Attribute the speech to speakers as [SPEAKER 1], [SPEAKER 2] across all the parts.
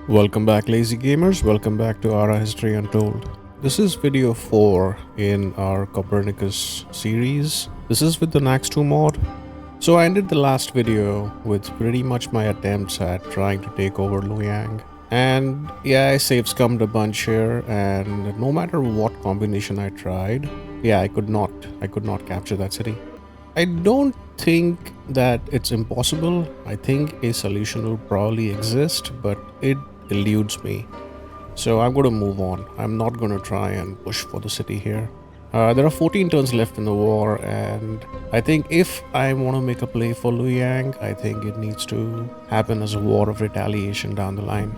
[SPEAKER 1] Welcome back, lazy gamers. Welcome back to ARA History Untold. This is video 4 in our Copernicus series. This is with the NAXT2 mod. So I ended the last video with pretty much my attempts at trying to take over Luoyang. And yeah, I saved scummed a bunch here, and no matter what combination I tried, yeah, I could not capture that city. I don't think that it's impossible. I think a solution will probably exist, but it eludes me. So I'm going to move on. I'm not going to try and push for the city here. There are 14 turns left in the war, and I think if I want to make a play for Luoyang, I think it needs to happen as a war of retaliation down the line.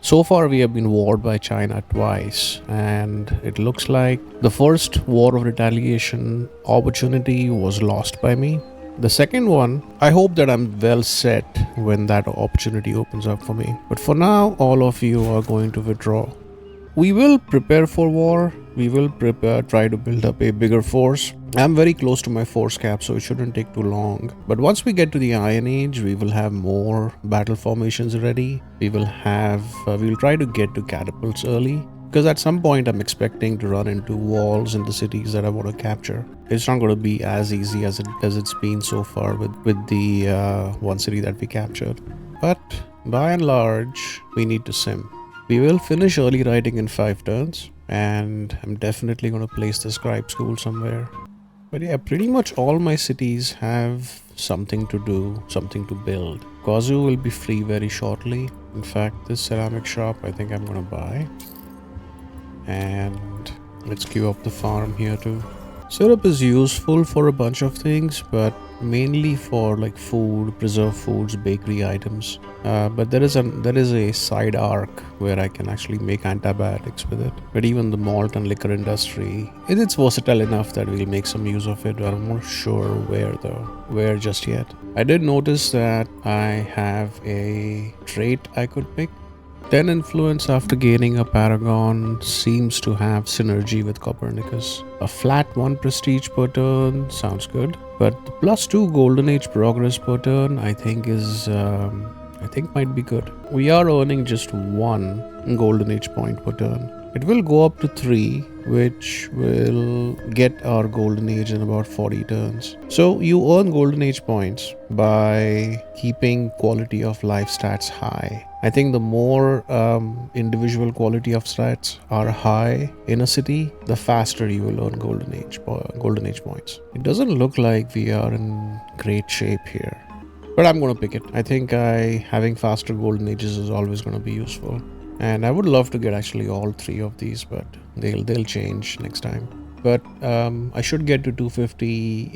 [SPEAKER 1] So far, we have been warred by China twice, and it looks like the first war of retaliation opportunity was lost by me. The second one, I hope that I'm well set when that opportunity opens up for me. But for now, all of you are going to withdraw. We will prepare for war. We will try to build up a bigger force. I'm very close to my force cap, so it shouldn't take too long. But once we get to the Iron Age, we will have more battle formations ready. We will try to get to catapults early. Because at some point I'm expecting to run into walls in the cities that I want to capture. It's not going to be as easy as it's been so far with the one city that we captured. But by and large, we need to sim. We will finish early writing in 5 turns, and I'm definitely going to place the scribe school somewhere. But yeah, pretty much all my cities have something to do, something to build. Kazu will be free very shortly. In fact, this ceramic shop I think I'm going to buy. And let's queue up the farm here too. Syrup is useful for a bunch of things, but mainly for like food, preserved foods, bakery items. But there is a side arc where I can actually make antibiotics with it. But even the malt and liquor industry, it's versatile enough that we'll make some use of it. But I'm not sure where just yet. I did notice that I have a trait I could pick. 10 influence after gaining a paragon seems to have synergy with Copernicus. A flat 1 prestige per turn sounds good, but the +2 golden age progress per turn I think might be good. We are earning just 1 golden age point per turn. It will go up to 3, which will get our golden age in about 40 turns. So you earn golden age points by keeping quality of life stats high. I think the more individual quality of stats are high in a city, the faster you will earn golden age points. It doesn't look like we are in great shape here, but I'm going to pick it. I think having faster golden ages is always going to be useful. And I would love to get actually all 3 of these, but they'll change next time. But I should get to 250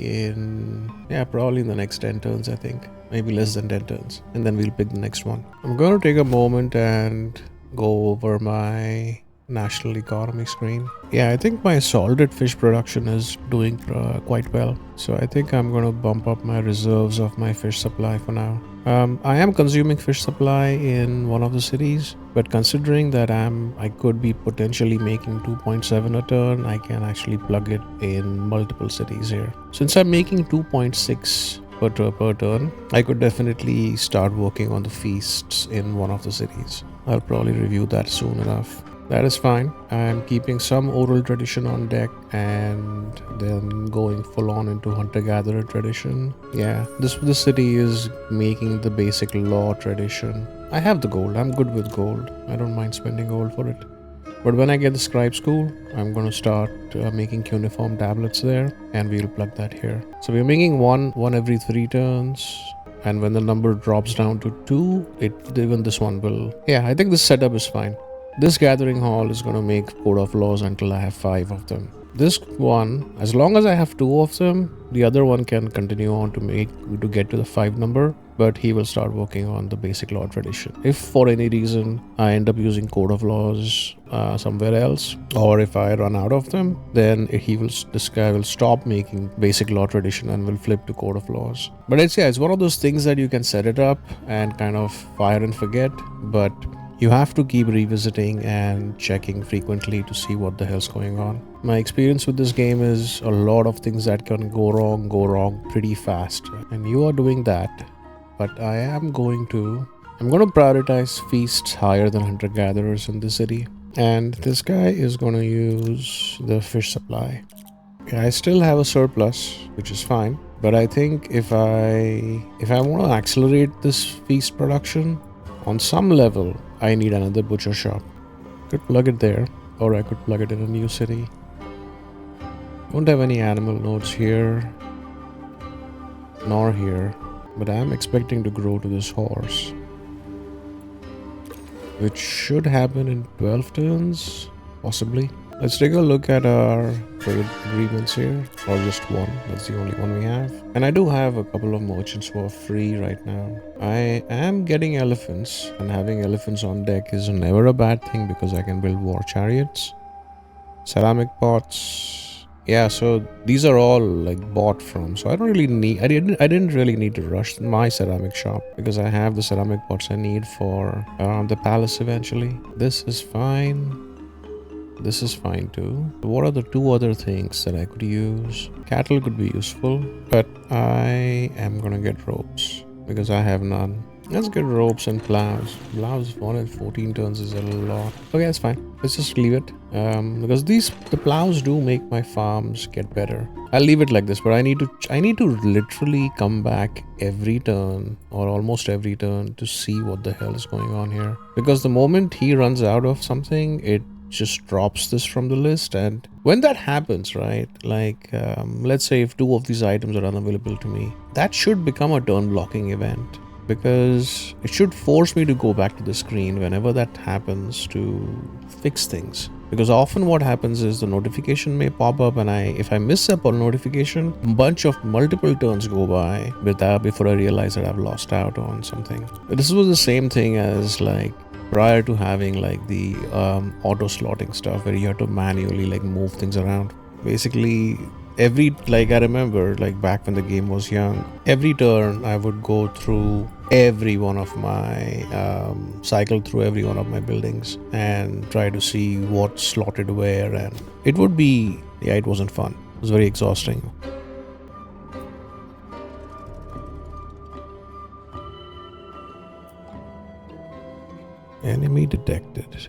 [SPEAKER 1] probably in the next 10 turns, I think. Maybe less than 10 turns. And then we'll pick the next one. I'm going to take a moment and go over my national economy screen. Yeah, I think my salted fish production is doing quite well. So I think I'm going to bump up my reserves of my fish supply for now. I am consuming fish supply in one of the cities, but considering that I could be potentially making 2.7 a turn, I can actually plug it in multiple cities here. Since I'm making 2.6 per turn, I could definitely start working on the feasts in one of the cities. I'll probably review that soon enough. That is fine. I'm keeping some oral tradition on deck and then going full on into hunter-gatherer tradition. Yeah, this city is making the basic law tradition. I have the gold. I'm good with gold. I don't mind spending gold for it. But when I get the scribe school, I'm going to start making cuneiform tablets there, and we'll plug that here. So we're making one every 3 turns. And when the number drops down to 2, even this one will... Yeah, I think this setup is fine. This gathering hall is going to make code of laws until I have 5 of them. This one, as long as I have 2 of them, the other one can continue on to get to the 5 number, but he will start working on the basic law tradition. If for any reason I end up using code of laws somewhere else, or if I run out of them, then this guy will stop making basic law tradition and will flip to code of laws. But it's one of those things that you can set it up and kind of fire and forget, but you have to keep revisiting and checking frequently to see what the hell's going on. My experience with this game is a lot of things that can go wrong pretty fast. And you are doing that. But I am going to I'm gonna prioritize feasts higher than hunter-gatherers in the city. And this guy is gonna use the fish supply. Yeah, I still have a surplus, which is fine. But I think if I want to accelerate this feast production, on some level, I need another butcher shop. Could plug it there, or I could plug it in a new city. Don't have any animal nodes here, nor here. But I am expecting to grow to this horse, which should happen in 12 turns, possibly. Let's take a look at our trade agreements here, or just one. That's the only one we have. And I do have a couple of merchants who are free right now. I am getting elephants, and having elephants on deck is never a bad thing because I can build war chariots. Ceramic pots. Yeah, so these are all like bought from. So I don't really need. I didn't really need to rush my ceramic shop because I have the ceramic pots I need for the palace eventually. This is fine. This is fine too. What are the two other things that I could use? Cattle could be useful, but I am gonna get ropes because I have none. Let's get ropes and plows. Plows 1 in 14 turns is a lot. Okay, that's fine. Let's just leave it. Because the plows do make my farms get better. I'll leave it like this, but I need to literally come back every turn or almost every turn to see what the hell is going on here. Because the moment he runs out of something, it just drops this from the list. And when that happens, right, like let's say if 2 of these items are unavailable to me, that should become a turn blocking event because it should force me to go back to the screen whenever that happens to fix things. Because often what happens is the notification may pop up and if I miss up on a notification, multiple turns go by before I realize that I've lost out on something. But this was the same thing as like prior to having like the auto slotting stuff where you have to manually like move things around. Basically I remember like back when the game was young, every turn I would go through every one of my cycle through every one of my buildings and try to see what slotted where, and it wasn't fun. It was very exhausting. Enemy detected.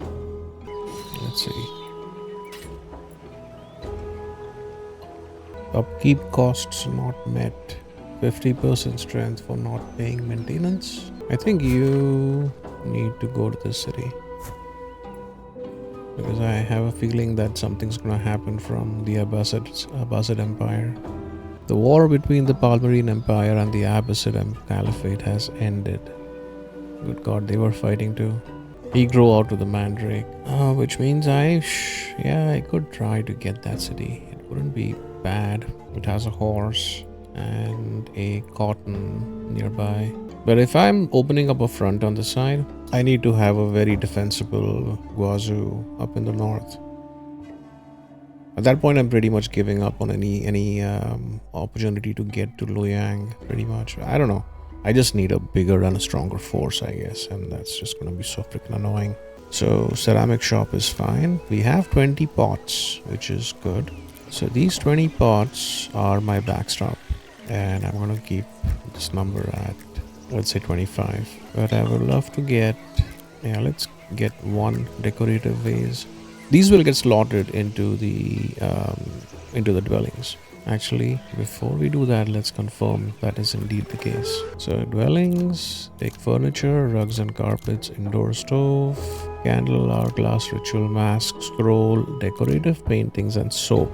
[SPEAKER 1] Let's see. Upkeep costs not met. 50% strength for not paying maintenance. I think you need to go to this city. Because I have a feeling that something's gonna happen from the Abbasid Empire. The war between the Palmyrene Empire and the Abbasid Caliphate has ended. Good God, they were fighting too. He grew out to the Mandrake, which means I could try to get that city. It wouldn't be bad. It has a horse and a cotton nearby. But if I'm opening up a front on the side, I need to have a very defensible Guazhou up in the north. At that point, I'm pretty much giving up on any opportunity to get to Luoyang, pretty much. I don't know. I just need a bigger and a stronger force, I guess, and that's just gonna be so freaking annoying. So ceramic shop is fine. We have 20 pots, which is good. So these 20 pots are my backstop, and I'm gonna keep this number at, let's say 25. But I would love to get, let's get 1 decorative vase. These will get slotted into the dwellings. Actually, before we do that, let's confirm that is indeed the case. So dwellings, take furniture, rugs and carpets, indoor stove, candle, hourglass, ritual mask, scroll, decorative paintings, and soap.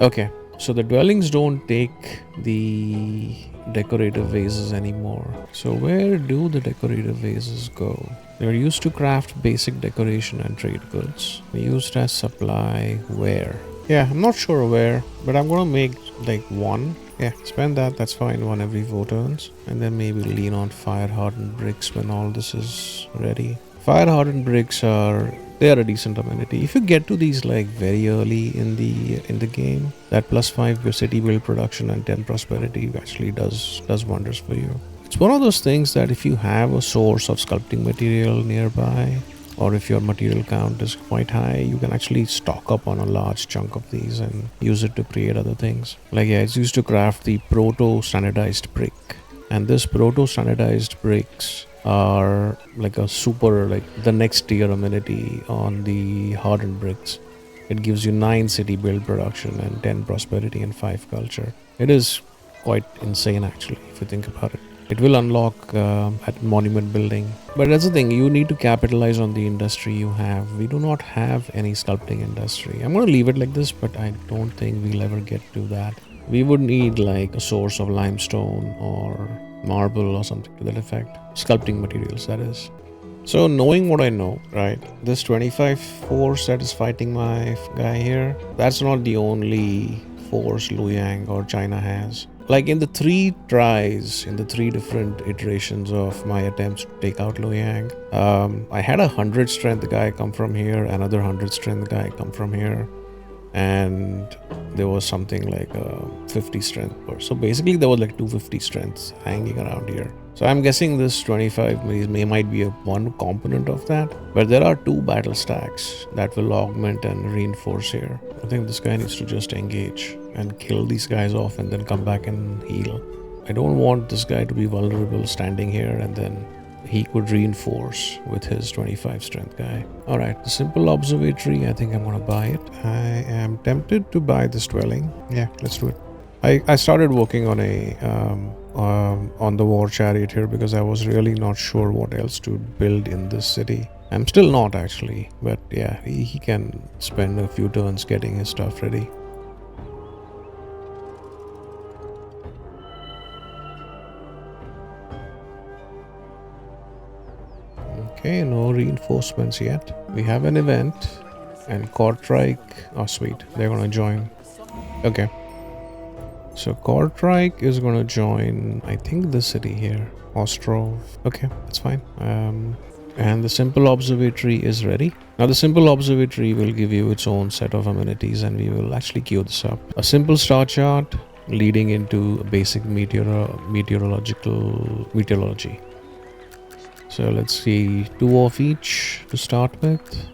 [SPEAKER 1] Okay, so the dwellings don't take the decorative vases anymore. So where do the decorative vases go? They're used to craft basic decoration and trade goods. They're used as supply where? Yeah, I'm not sure where, but I'm gonna make like 1. Yeah, spend that's fine, 1 every 4 turns. And then maybe lean on fire hardened bricks when all this is ready. Fire hardened bricks they are a decent amenity. If you get to these like very early in the game, that +5 city build production and 10 prosperity actually does wonders for you. It's one of those things that if you have a source of sculpting material nearby, or if your material count is quite high, you can actually stock up on a large chunk of these and use it to create other things. Like it's used to craft the proto standardized brick. And this proto standardized bricks are like a super, like the next tier amenity on the hardened bricks. It gives you 9 city build production and 10 prosperity and 5 culture. It is quite insane actually if you think about it. It will unlock at monument building. But that's the thing, you need to capitalize on the industry you have. We do not have any sculpting industry. I'm going to leave it like this, but I don't think we'll ever get to that. We would need like a source of limestone or marble or something to that effect. Sculpting materials, that is. So knowing what I know, right, this 25 force that is fighting my guy here, that's not the only force Luoyang or China has. Like in the 3 tries, in the 3 different iterations of my attempts to take out Luoyang, I had 100 strength guy come from here, another 100 strength guy come from here, and there was something like a 50 strength. So basically there was like 250 strengths hanging around here. So I'm guessing this 25 might be one component of that, but there are 2 battle stacks that will augment and reinforce here. I think this guy needs to just engage and kill these guys off and then come back and heal. I don't want this guy to be vulnerable standing here and then he could reinforce with his 25 strength guy. Alright, the simple observatory, I think I'm gonna buy it. I am tempted to buy this dwelling. Yeah, let's do it. I started working on a on the war chariot here because I was really not sure what else to build in this city. I'm still not actually, but yeah, he can spend a few turns getting his stuff ready. Okay, no reinforcements yet. We have an event and Kortrijk, oh sweet, they're gonna join. Okay. So Kortrijk is gonna join, I think, the city here, Ostrov. Okay, that's fine. And the simple observatory is ready. Now the simple observatory will give you its own set of amenities and we will actually queue this up. A simple star chart leading into basic meteorology. So let's see, 2 of each to start with.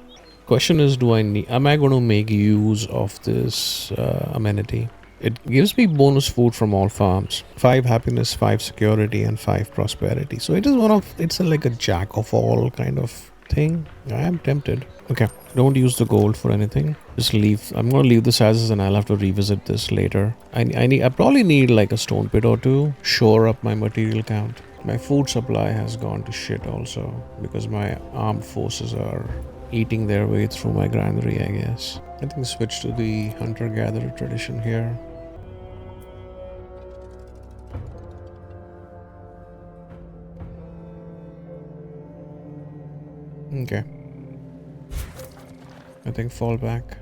[SPEAKER 1] Question is, am I going to make use of this amenity? It gives me bonus food from all farms. 5 happiness, 5 security, and 5 prosperity. So it is it's like a jack of all kind of thing. I am tempted. Okay, don't use the gold for anything. Just leave. I'm going to leave this as is and I'll have to revisit this later. I probably need like a stone pit or 2. Shore up my material count. My food supply has gone to shit also because my armed forces are eating their way through my granary, I guess. I think switch to the hunter-gatherer tradition here. Okay. I think fall back.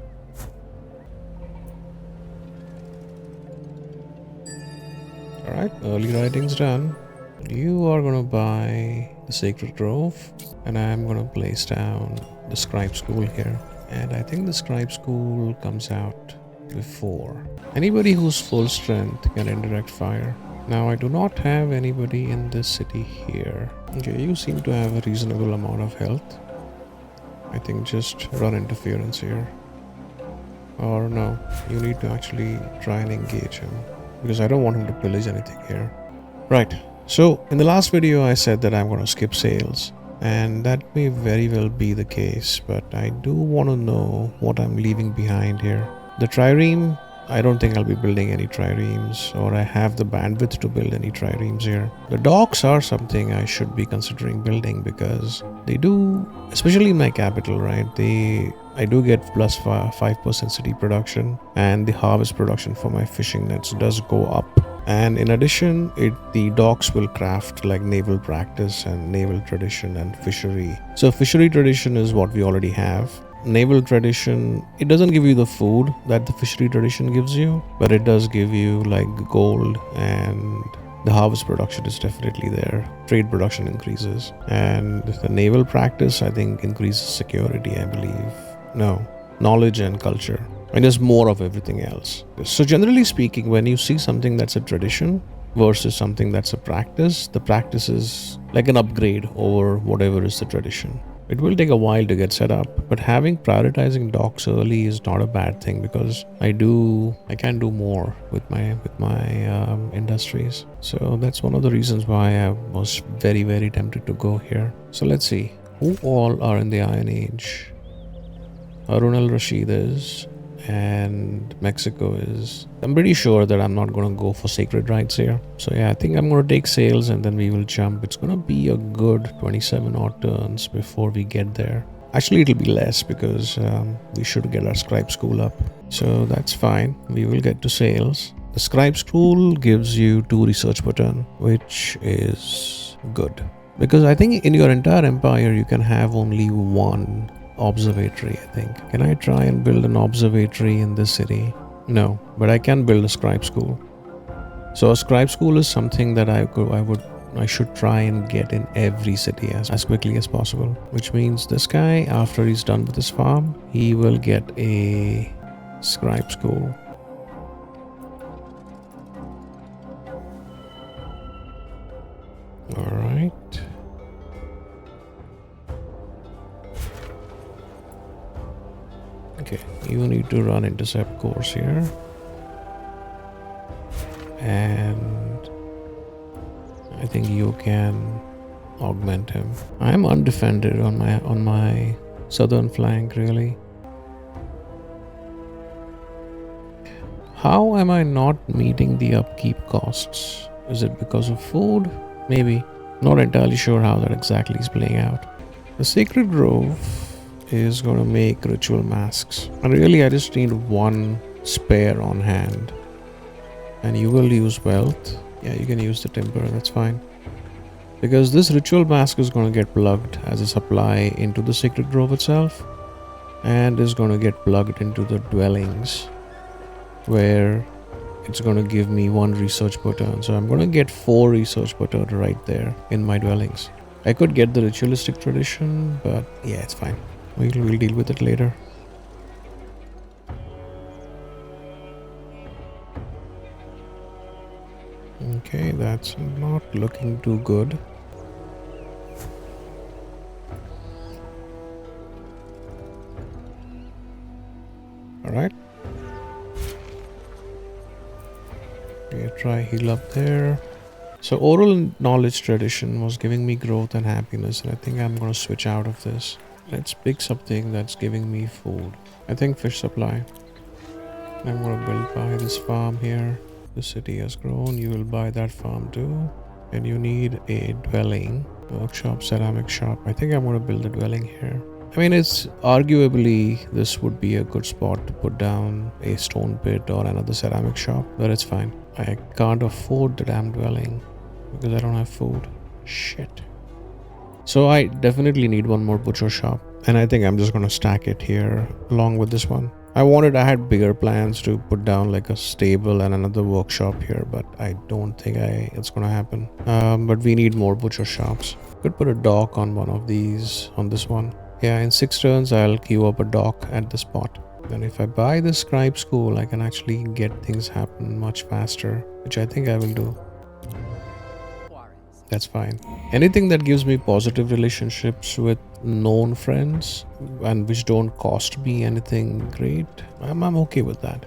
[SPEAKER 1] Alright, early writing's done. You are gonna buy the Sacred Grove, and I'm gonna place down the Scribe School here. And I think the Scribe School comes out before. Anybody who's full strength can indirect fire. Now I do not have anybody in this city here. Okay, you seem to have a reasonable amount of health. I think just run interference here. Or no, you need to actually try and engage him because I don't want him to pillage anything here. Right. So in the last video I said that I'm going to skip sales, and that may very well be the case, but I do want to know what I'm leaving behind here. The trireme, I don't think I'll be building any triremes, or I have the bandwidth to build any triremes here. The docks are something I should be considering building because they do, especially in my capital, right? I do get plus 5% city production, and the harvest production for my fishing nets does go up. And in addition, the docks will craft like naval practice and naval tradition and fishery. So fishery tradition is what we already have. Naval tradition, it doesn't give you the food that the fishery tradition gives you, but it does give you like gold, and the harvest production is definitely there. Trade production increases, and the naval practice I think increases security, I believe. No, knowledge and culture. And there's more of everything else. So generally speaking, when you see something that's a tradition versus something that's a practice, the practice is like an upgrade over whatever is the tradition. It will take a while to get set up, but having prioritizing docks early is not a bad thing because I can do more with my industries. So that's one of the reasons why I was very tempted to go here. So let's see who all are in the Iron Age. Harun al-Rashid is, and Mexico is. I'm pretty sure that I'm not going to go for sacred rites here. So yeah, I think I'm going to take sales and then we will jump. It's going to be a good 27 odd turns before we get there. Actually, it'll be less because we should get our scribe school up. So that's fine. We will get to sales. The scribe school gives you 2 research per turn, which is good. Because I think in your entire empire, you can have only 1 observatory, I think. Can I try and build an observatory in this city? No, but I can build a scribe school. So a scribe school is something that I should try and get in every city as quickly as possible. Which means this guy, after he's done with his farm, he will get a scribe school. All right. Okay, you need to run intercept course here, and I think you can augment him. I'm undefended on my southern flank, really. How am I not meeting the upkeep costs? Is it because of food? Maybe. Not entirely sure how that exactly is playing out. The Sacred Grove is going to make ritual masks, and really I just need 1 spare on hand. And you will use wealth. Yeah, you can use the timber, that's fine. Because this ritual mask is going to get plugged as a supply into the Sacred Grove itself, and is going to get plugged into the dwellings, where it's going to give me 1 research per turn. So I'm going to get 4 research per turn right there in my dwellings. I could get the ritualistic tradition, but yeah, it's fine. We'll deal with it later. Okay, that's not looking too good. Alright. Okay, try heal up there. So oral knowledge tradition was giving me growth and happiness, and I think I'm going to switch out of this. Let's pick something that's giving me food. I think fish supply. I'm going to build by this farm here. The city has grown. You will buy that farm too. And you need a dwelling. Workshop, ceramic shop. I think I'm going to build a dwelling here. I mean, it's arguably this would be a good spot to put down a stone pit or another ceramic shop, but it's fine. I can't afford the damn dwelling because I don't have food. Shit. So I definitely need 1 more butcher shop, and I think I'm just going to stack it here along with this one. I had bigger plans to put down like a stable and another workshop here, but I don't think it's going to happen. But we need more butcher shops. Could put a dock on one of these, on this one. Yeah, in 6 turns I'll queue up a dock at the spot. And if I buy the scribe school, I can actually get things happen much faster, which I think I will do. That's fine. Anything that gives me positive relationships with known friends and which don't cost me anything great, I'm okay with that.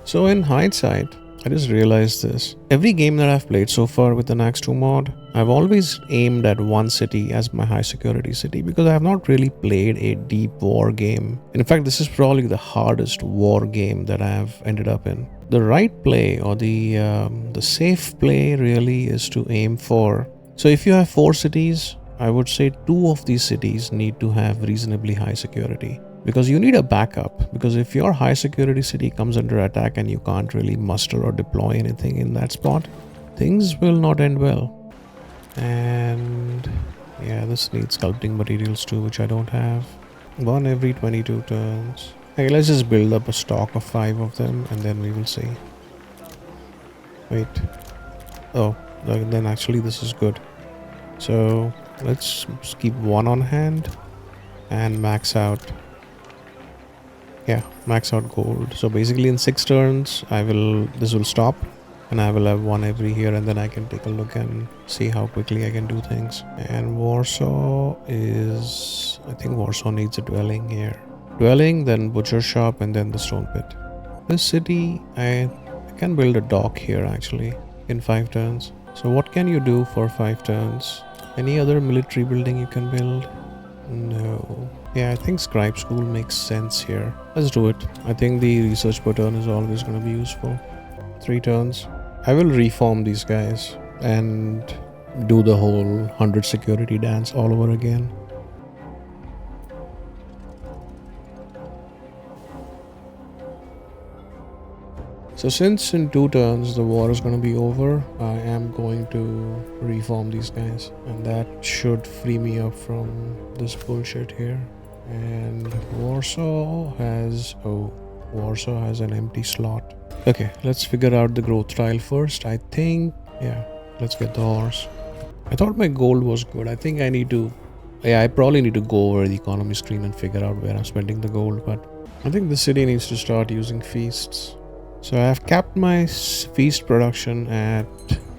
[SPEAKER 1] So in hindsight, I just realized this. Every game that I've played so far with the NAXT2 mod, I've always aimed at 1 city as my high security city because I have not really played a deep war game. In fact, this is probably the hardest war game that I have ended up in. The right play, or the safe play, really is to aim for. So if you have 4 cities, I would say 2 of these cities need to have reasonably high security. Because you need a backup, because if your high security city comes under attack and you can't really muster or deploy anything in that spot, things will not end well. And yeah, this needs sculpting materials too, which I don't have. 1 every 22 turns. Okay, let's just build up a stock of 5 of them and then we will see. Wait. Oh, then actually this is good. So let's keep 1 on hand and max out. Yeah, max out gold. So basically in 6 turns, this will stop. And I will have one every here, and then I can take a look and see how quickly I can do things. And Warsaw is... I think Warsaw needs a dwelling here. Dwelling, then butcher shop, and then the stone pit. This city, I can build a dock here actually in 5 turns. So what can you do for 5 turns? Any other military building you can build? No. Yeah, I think scribe school makes sense here. Let's do it. I think the research per turn is always going to be useful. 3 turns. I will reform these guys and do the whole 100 security dance all over again. So since in 2 turns the war is going to be over, I am going to reform these guys, and that should free me up from this bullshit here. And Warsaw has an empty slot. Okay, let's figure out the growth tile first. I think, yeah, let's get the horse. I thought my gold was good. I think I need to, I probably need to go over the economy screen and figure out where I'm spending the gold, but I think the city needs to start using feasts. So I have capped my feast production at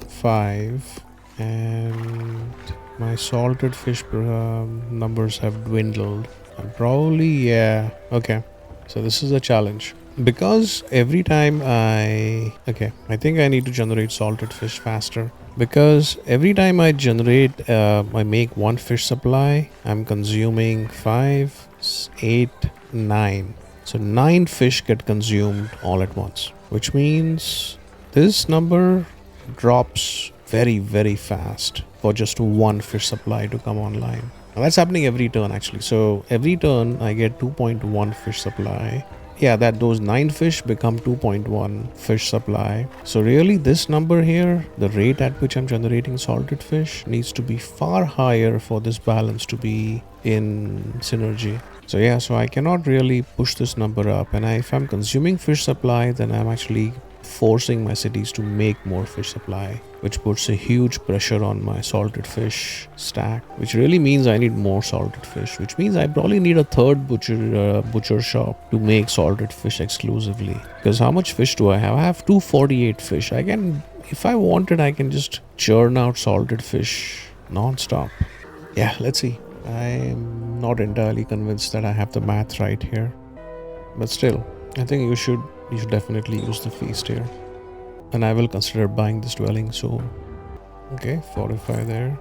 [SPEAKER 1] 5, and my salted fish numbers have dwindled. And probably, yeah, okay. So this is a challenge. Because every time I think I need to generate salted fish faster. Because every time I make 1 fish supply, I'm consuming 5, 8, 9. So 9 fish get consumed all at once, which means this number drops very, very fast for just 1 fish supply to come online. Now that's happening every turn actually. So every turn I get 2.1 fish supply. Yeah, that those 9 fish become 2.1 fish supply. So really this number here, the rate at which I'm generating salted fish, needs to be far higher for this balance to be in synergy. So yeah, so I cannot really push this number up, and if I'm consuming fish supply, then I'm actually forcing my cities to make more fish supply, which puts a huge pressure on my salted fish stack, which really means I need more salted fish, which means I probably need a 3rd butcher shop to make salted fish exclusively. Because how much fish do I have? I have 248 fish. I can, if I wanted, I can just churn out salted fish non-stop. Yeah, let's see. I'm not entirely convinced that I have the math right here, but still, I think you should definitely use the feast here, and I will consider buying this dwelling soon. Okay, fortify there.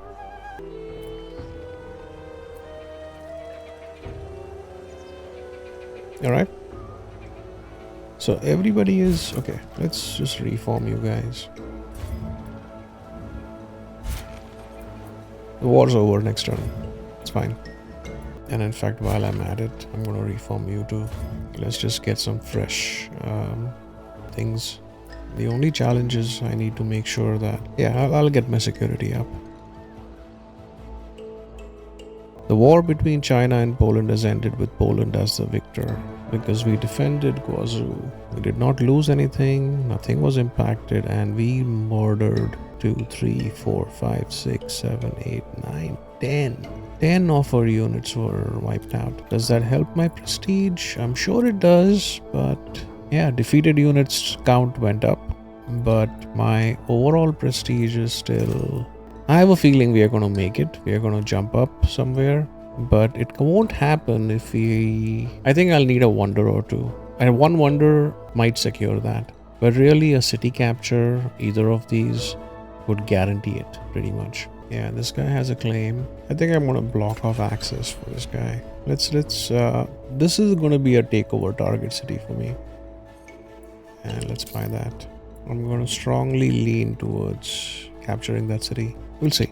[SPEAKER 1] All right. So everybody is okay. Let's just reform you guys. The war's over next turn. It's fine. And in fact, while I'm at it, I'm going to reform you too. Let's just get some fresh things. The only challenge is I need to make sure that, yeah, I'll get my security up. The war between China and Poland has ended with Poland as the victor, because we defended Guazhou. We did not lose anything, nothing was impacted, and we murdered 2, 3, 4, 5, 6, 7, 8, 9, 10. 10 of our units were wiped out. Does that help my prestige? I'm sure it does, but yeah, defeated units count went up, but my overall prestige is still... I have a feeling we are going to make it. We are going to jump up somewhere, but it won't happen if we... I think I'll need a wonder or 2. And 1 wonder might secure that. But really a city capture, either of these, would guarantee it pretty much. Yeah, this guy has a claim. I think I'm going to block off access for this guy. This is going to be a takeover target city for me. And let's buy that. I'm going to strongly lean towards capturing that city. We'll see.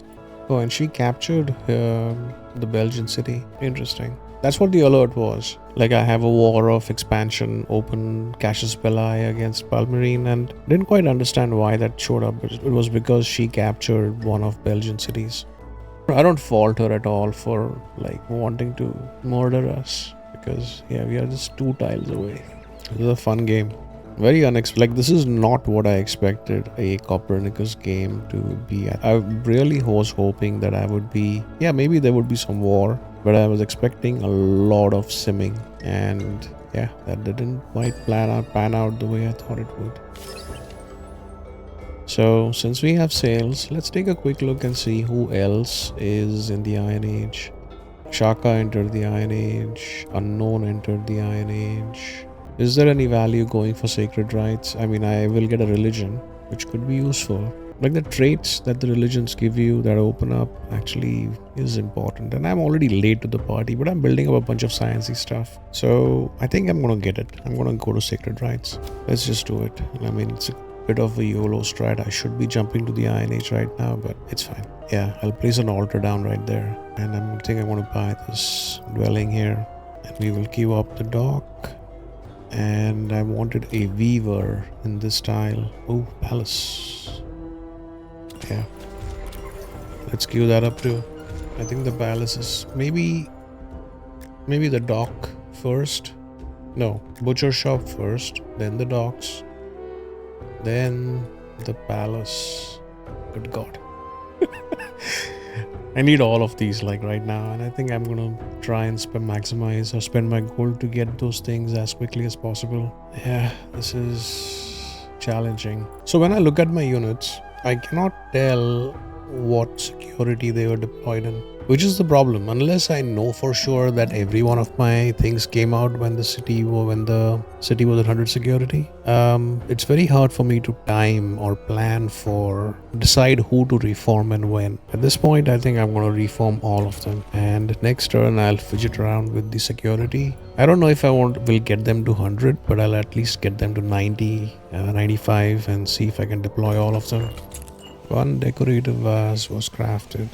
[SPEAKER 1] Oh, and she captured the Belgian city. Interesting. That's what the alert was. Like, I have a war of expansion, open Cassius Belli against Palmyrene, and didn't quite understand why that showed up. It was because she captured one of Belgian cities. I don't fault her at all for like wanting to murder us, because yeah, we are just 2 tiles away. This is a fun game. Very unexpected. Like, this is not what I expected a Copernicus game to be at. I really was hoping that I would be, yeah, maybe there would be some war, but I was expecting a lot of simming, and yeah, that didn't quite pan out the way I thought it would. So since we have sales, let's take a quick look and see who else is in the Iron Age. Shaka entered the Iron Age. Unknown entered the Iron Age. Is there any value going for sacred rites? I mean, I will get a religion, which could be useful. Like the traits that the religions give you that open up actually is important. And I'm already late to the party, but I'm building up a bunch of sciencey stuff. So I think I'm going to get it. I'm going to go to sacred rites. Let's just do it. I mean, it's a bit of a YOLO strat. I should be jumping to the Iron Age right now, but it's fine. Yeah, I'll place an altar down right there. And I think I want to buy this dwelling here. And we will queue up the dock. And I wanted a weaver in this style. Oh, palace. Yeah. Let's queue that up too. I think the palace is maybe the dock first. No, butcher shop first, then the docks, then the palace. Good God. I need all of these like right now, and I think I'm gonna try and maximize or spend my gold to get those things as quickly as possible. Yeah, this is challenging. So when I look at my units, I cannot tell what security they were deployed in, which is the problem. Unless I know for sure that every one of my things came out when the city was at 100 security, it's very hard for me to time or plan for decide who to reform and when. At this point, I think I'm going to reform all of them, and next turn I'll fidget around with the security. I don't know if I will get them to 100, but I'll at least get them to 90, 95 and see if I can deploy all of them. One decorative vase was crafted.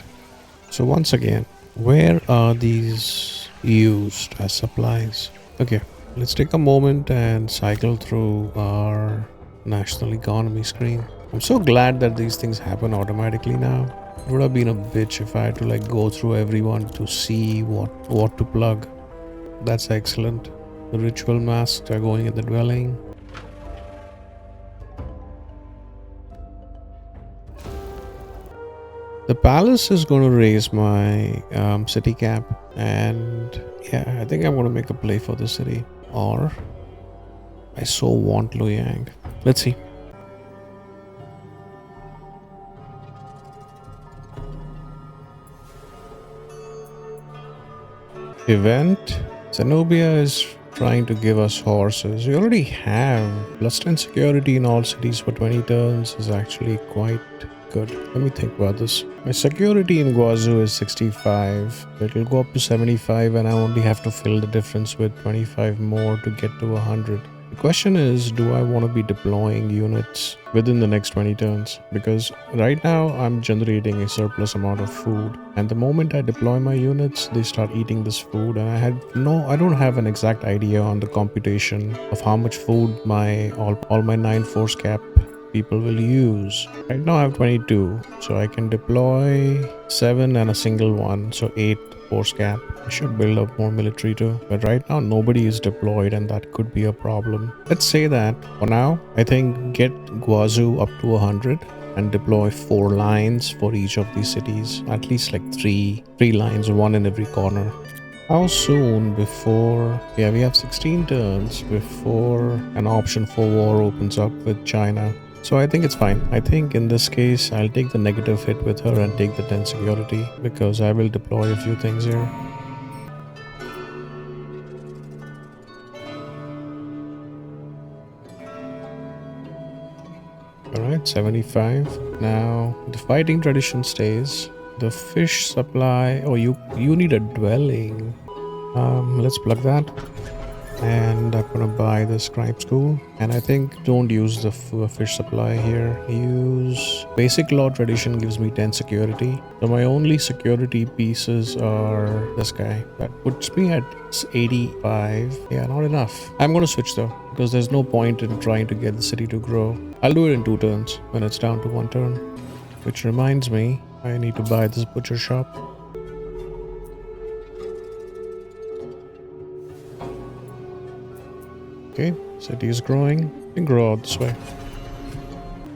[SPEAKER 1] So once again, where are these used as supplies? Okay, let's take a moment and cycle through our national economy screen. I'm so glad that these things happen automatically now. It would have been a bitch if I had to like go through everyone to see what to plug. That's excellent. The ritual masks are going in the dwelling. The palace is going to raise my city cap, and yeah, I think I'm going to make a play for the city. Or I so want Luoyang. Let's see. Event. Zenobia is trying to give us horses. We already have +10 security in all cities for 20 turns is actually quite good. Let me think about this. My security in Guazhou is 65. It'll go up to 75 and I only have to fill the difference with 25 more to get to 100. The question is, do I want to be deploying units within the next 20 turns? Because right now I'm generating a surplus amount of food, and the moment I deploy my units, they start eating this food, and I don't have an exact idea on the computation of how much food my all my 9 force cap people will use. Right now I have 22, so I can deploy 7 and a single one, so 8 force cap. I should build up more military too, but right now nobody is deployed and that could be a problem. Let's say that for now, I think get Guazhou up to 100 and deploy 4 lines for each of these cities, at least like 3 lines, 1 in every corner. How soon before... yeah, we have 16 turns before an option for war opens up with China. So I think it's fine. I think in this case, I'll take the negative hit with her and take the 10 security because I will deploy a few things here. Alright, 75. Now, the fighting tradition stays. The fish supply... oh, you need a dwelling. Let's plug that. And I'm gonna buy the scribe school, and I think don't use the fish supply here. Use basic law tradition gives me 10 security, so my only security pieces are this guy. That puts me at 85. Yeah, not enough. I'm gonna switch though, because there's no point in trying to get the city to grow. I'll do it in 2 turns when it's down to 1 turn. Which reminds me, I need to buy this butcher shop. Okay, city is growing. You can grow out this way.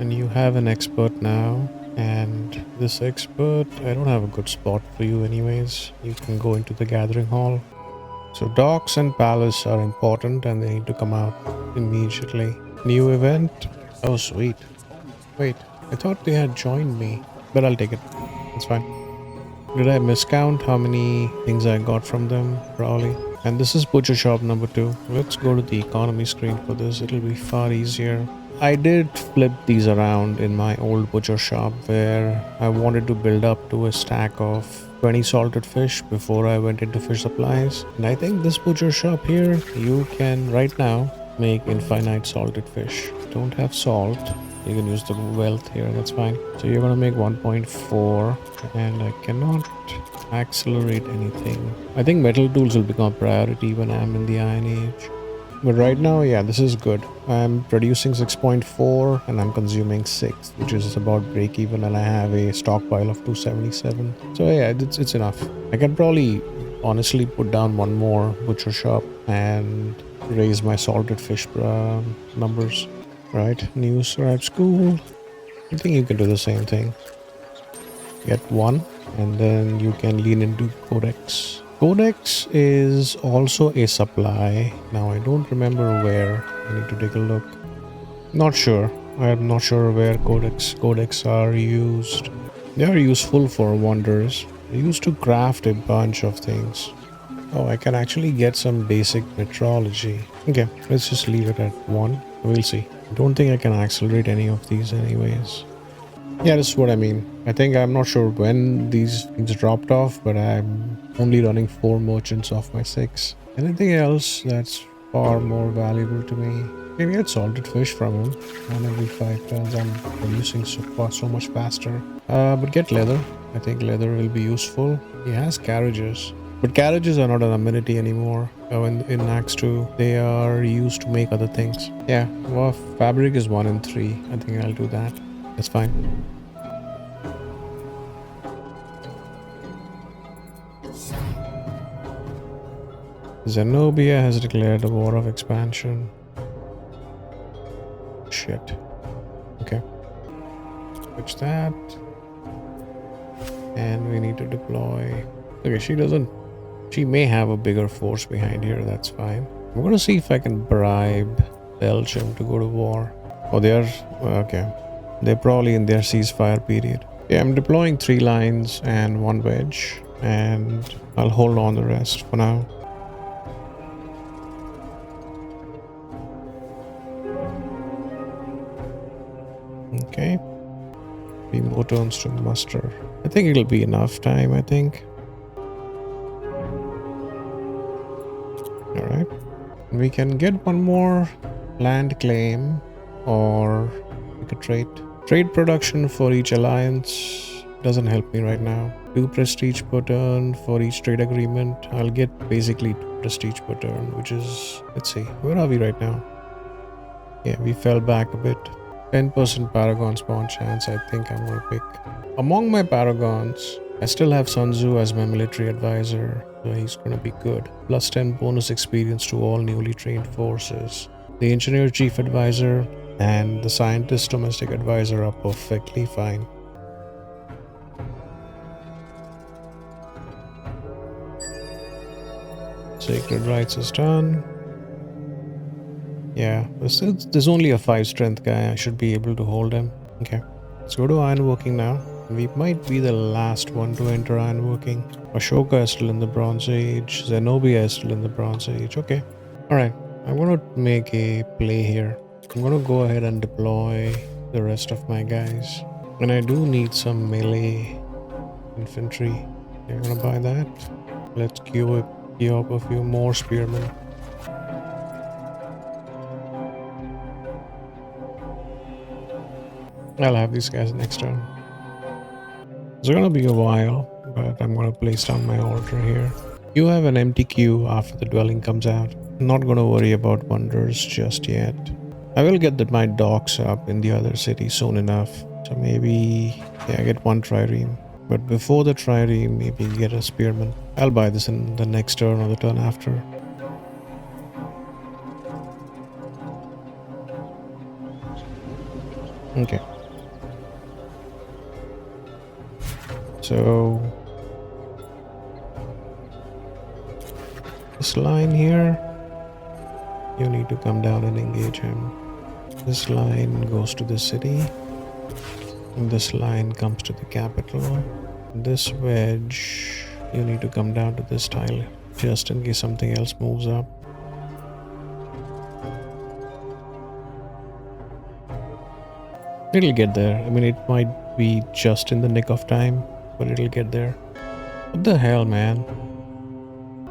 [SPEAKER 1] And you have an expert now. And this expert, I don't have a good spot for you anyways. You can go into the gathering hall. So docks and palace are important and they need to come out immediately. New event. Oh, sweet. Wait, I thought they had joined me, but I'll take it. It's fine. Did I miscount how many things I got from them? Probably. And this is butcher shop number 2. Let's go to the economy screen for this. It'll be far easier. I did flip these around in my old butcher shop where I wanted to build up to a stack of 20 salted fish before I went into fish supplies. And I think this butcher shop here, you can right now make infinite salted fish. Don't have salt. You can use the wealth here, that's fine. So you're gonna make 1.4 and I cannot accelerate anything. I think metal tools will become a priority when I'm in the Iron Age. But right now, yeah, this is good. I'm producing 6.4 and I'm consuming 6, which is about break even, and I have a stockpile of 277. So yeah, it's enough. I can probably honestly put down one more butcher shop and raise my salted fish numbers. Right, new scribe school. I think you can do the same thing. Get one and then you can lean into codex. Codex is also a supply. Now I don't remember where. I need to take a look. Not sure. I'm not sure where codex are used. They are useful for wonders. They used to craft a bunch of things. Oh, I can actually get some basic metrology. Okay, let's just leave it at 1. We'll see. I don't think I can accelerate any of these anyways. Yeah, that's what I mean. I think I'm not sure when these things dropped off, but I'm only running 4 merchants off my 6. Anything else that's far more valuable to me? I can get salted fish from him. And every 5 turns I'm producing so much faster. But get leather. I think leather will be useful. He has carriages. But carriages are not an amenity anymore. In NAXT2, they are used to make other things. Yeah, well, fabric is 1 in 3. I think I'll do that. That's fine. Zenobia has declared a war of expansion. Shit. Okay. Switch that. And we need to deploy. Okay, she may have a bigger force behind here, that's fine. I'm gonna see if I can bribe Belgium to go to war. Oh, they are, okay. They're probably in their ceasefire period. Yeah, I'm deploying 3 lines and 1 wedge, and I'll hold on the rest for now. Okay. 3 more turns to muster. I think it'll be enough time, I think. Alright. We can get one more land claim, or we could trade. Trade production for each alliance doesn't help me right now. 2 prestige per turn for each trade agreement. I'll get basically 2 prestige per turn, which is, let's see, where are we right now? Yeah, we fell back a bit. 10% Paragon spawn chance, I think I'm gonna pick. Among my Paragons, I still have Sun Tzu as my military advisor, so he's gonna be good. Plus 10 bonus experience to all newly trained forces. The engineer chief advisor and the scientist domestic advisor are perfectly fine. Sacred rites is done. Yeah, there's only a 5 strength guy. I should be able to hold him. Okay, let's go to ironworking now. We might be the last one to enter ironworking. Ashoka is still in the Bronze Age. Zenobia is still in the Bronze Age. Okay. Alright. I'm gonna make a play here. I'm gonna go ahead and deploy the rest of my guys. And I do need some melee infantry. You're gonna buy that. Let's queue up a few more spearmen. I'll have these guys next turn. It's gonna be a while, but I'm gonna place down my altar here. You have an empty queue after the dwelling comes out. I'm not gonna worry about wonders just yet. I will get my docks up in the other city soon enough. So maybe, yeah, I get 1 trireme. But before the trireme, maybe get a spearman. I'll buy this in the next turn or the turn after. Okay. So this line here, you need to come down and engage him. This line goes to the city. This line comes to the capital. This wedge, you need to come down to this tile just in case something else moves up. It'll get there. I mean, it might be just in the nick of time, but it'll get there. What the hell, man?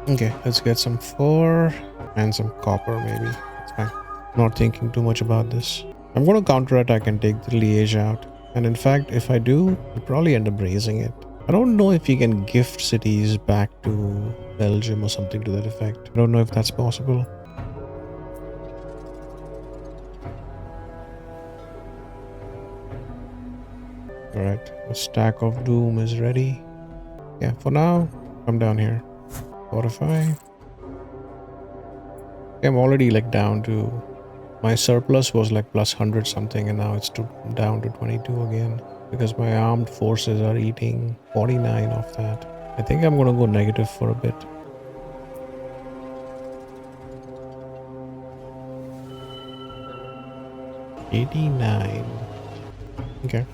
[SPEAKER 1] Okay, let's get some fur and some copper, maybe. It's fine. Not thinking too much about this. I'm going to counterattack and take the Liège out. And in fact, if I do, I'll probably end up raising it. I don't know if you can gift cities back to Belgium or something to that effect. I don't know if that's possible. Alright, the stack of doom is ready. Yeah, for now, come down here. Fortify. I'm already like down to... My surplus was like plus 100 something and now it's down to 22 again. Because my armed forces are eating 49 of that. I think I'm gonna go negative for a bit. $89. Okay.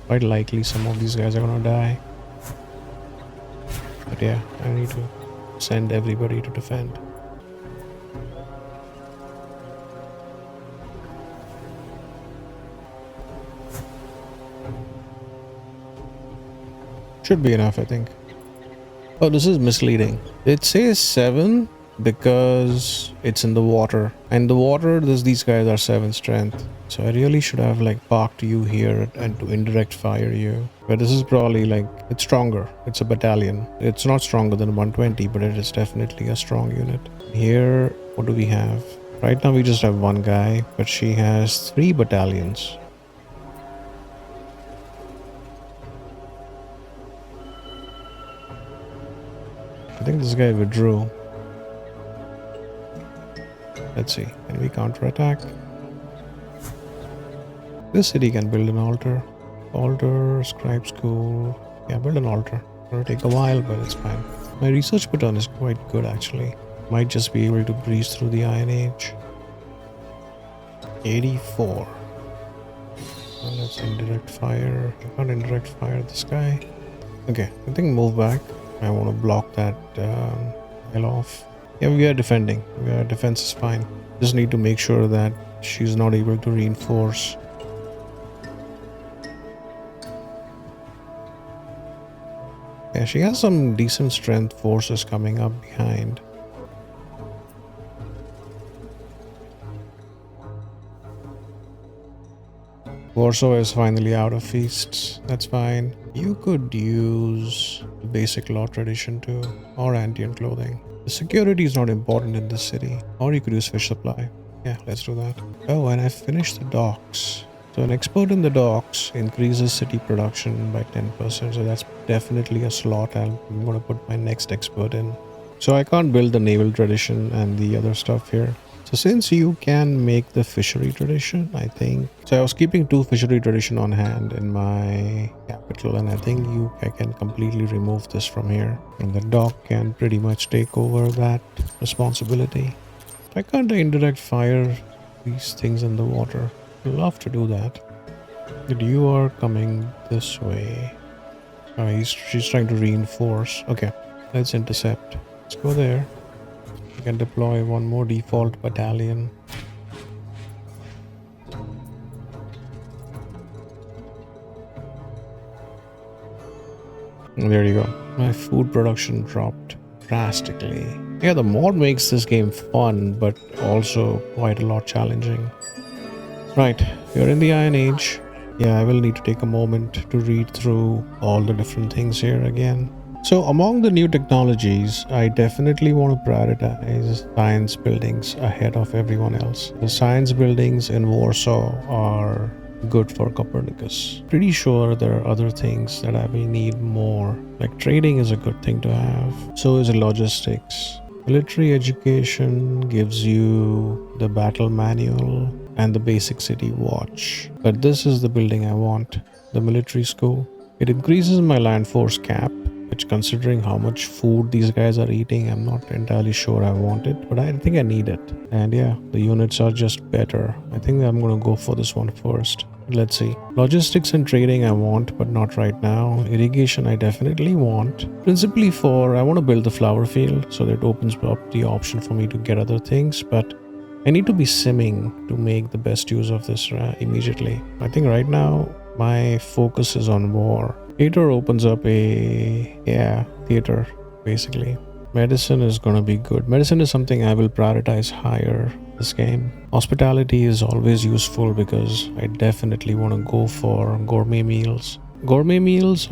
[SPEAKER 1] Quite likely some of these guys are gonna die. But yeah, I need to send everybody to defend. Should be enough, I think. Oh, this is misleading. It says 7 because it's in the water. And the water, these guys are 7 strength. So I really should have like parked you here and to indirect fire you. But this is probably like, it's stronger. It's a battalion. It's not stronger than 120, but it is definitely a strong unit. Here, what do we have? Right now we just have one guy, but she has 3 battalions. I think this guy withdrew. Let's see. Can we counterattack? This city can build an altar. Altar, scribe school. Yeah, build an altar. It'll take a while, but it's fine. My research button is quite good actually. Might just be able to breeze through the Iron Age. 84. Well, let's indirect fire. You can't indirect fire this guy. Okay, I think move back. I want to block that hell off. Yeah, we are defending. Our defense is fine. Just need to make sure that she's not able to reinforce. Yeah, she has some decent strength forces coming up behind. Warsaw is finally out of feasts. That's fine. You could use the basic law tradition too, or Andean clothing. The security is not important in this city. Or you could use fish supply. Yeah, let's do that. Oh, and I finished the docks. So an expert in the docks increases city production by 10%. So that's definitely a slot I'm going to put my next expert in. So I can't build the naval tradition and the other stuff here. So since you can make the fishery tradition, I think... So I was keeping 2 fishery tradition on hand in my capital, and I think I can completely remove this from here. And the dock can pretty much take over that responsibility. Why can't I indirect fire these things in the water? I'd love to do that. But you are coming this way. She's trying to reinforce. Okay, let's intercept. Let's go there. We can deploy one more default battalion. And there you go. My food production dropped drastically. Yeah, the mod makes this game fun, but also quite a lot challenging. Right, we're in the Iron Age. Yeah, I will need to take a moment to read through all the different things here again. So among the new technologies, I definitely want to prioritize science buildings ahead of everyone else. The science buildings in Warsaw are good for Copernicus. Pretty sure there are other things that I will need more. Like trading is a good thing to have. So is logistics. Military education gives you the battle manual and the basic city watch. But this is the building I want, the military school. It increases my land force cap. which, considering how much food these guys are eating, I'm not entirely sure I want it, but I think I need it. And yeah, the units are just better. I think I'm gonna go for this one first. Let's see. Logistics and trading I want, but not right now. Irrigation I definitely want. Principally for, I want to build the flower field, so that it opens up the option for me to get other things, but I need to be simming to make the best use of this immediately. I think right now my focus is on war. Theater opens up theater basically. Medicine is gonna be good. Medicine is something I will prioritize higher this game. Hospitality is always useful because I definitely want to go for gourmet meals. Gourmet meals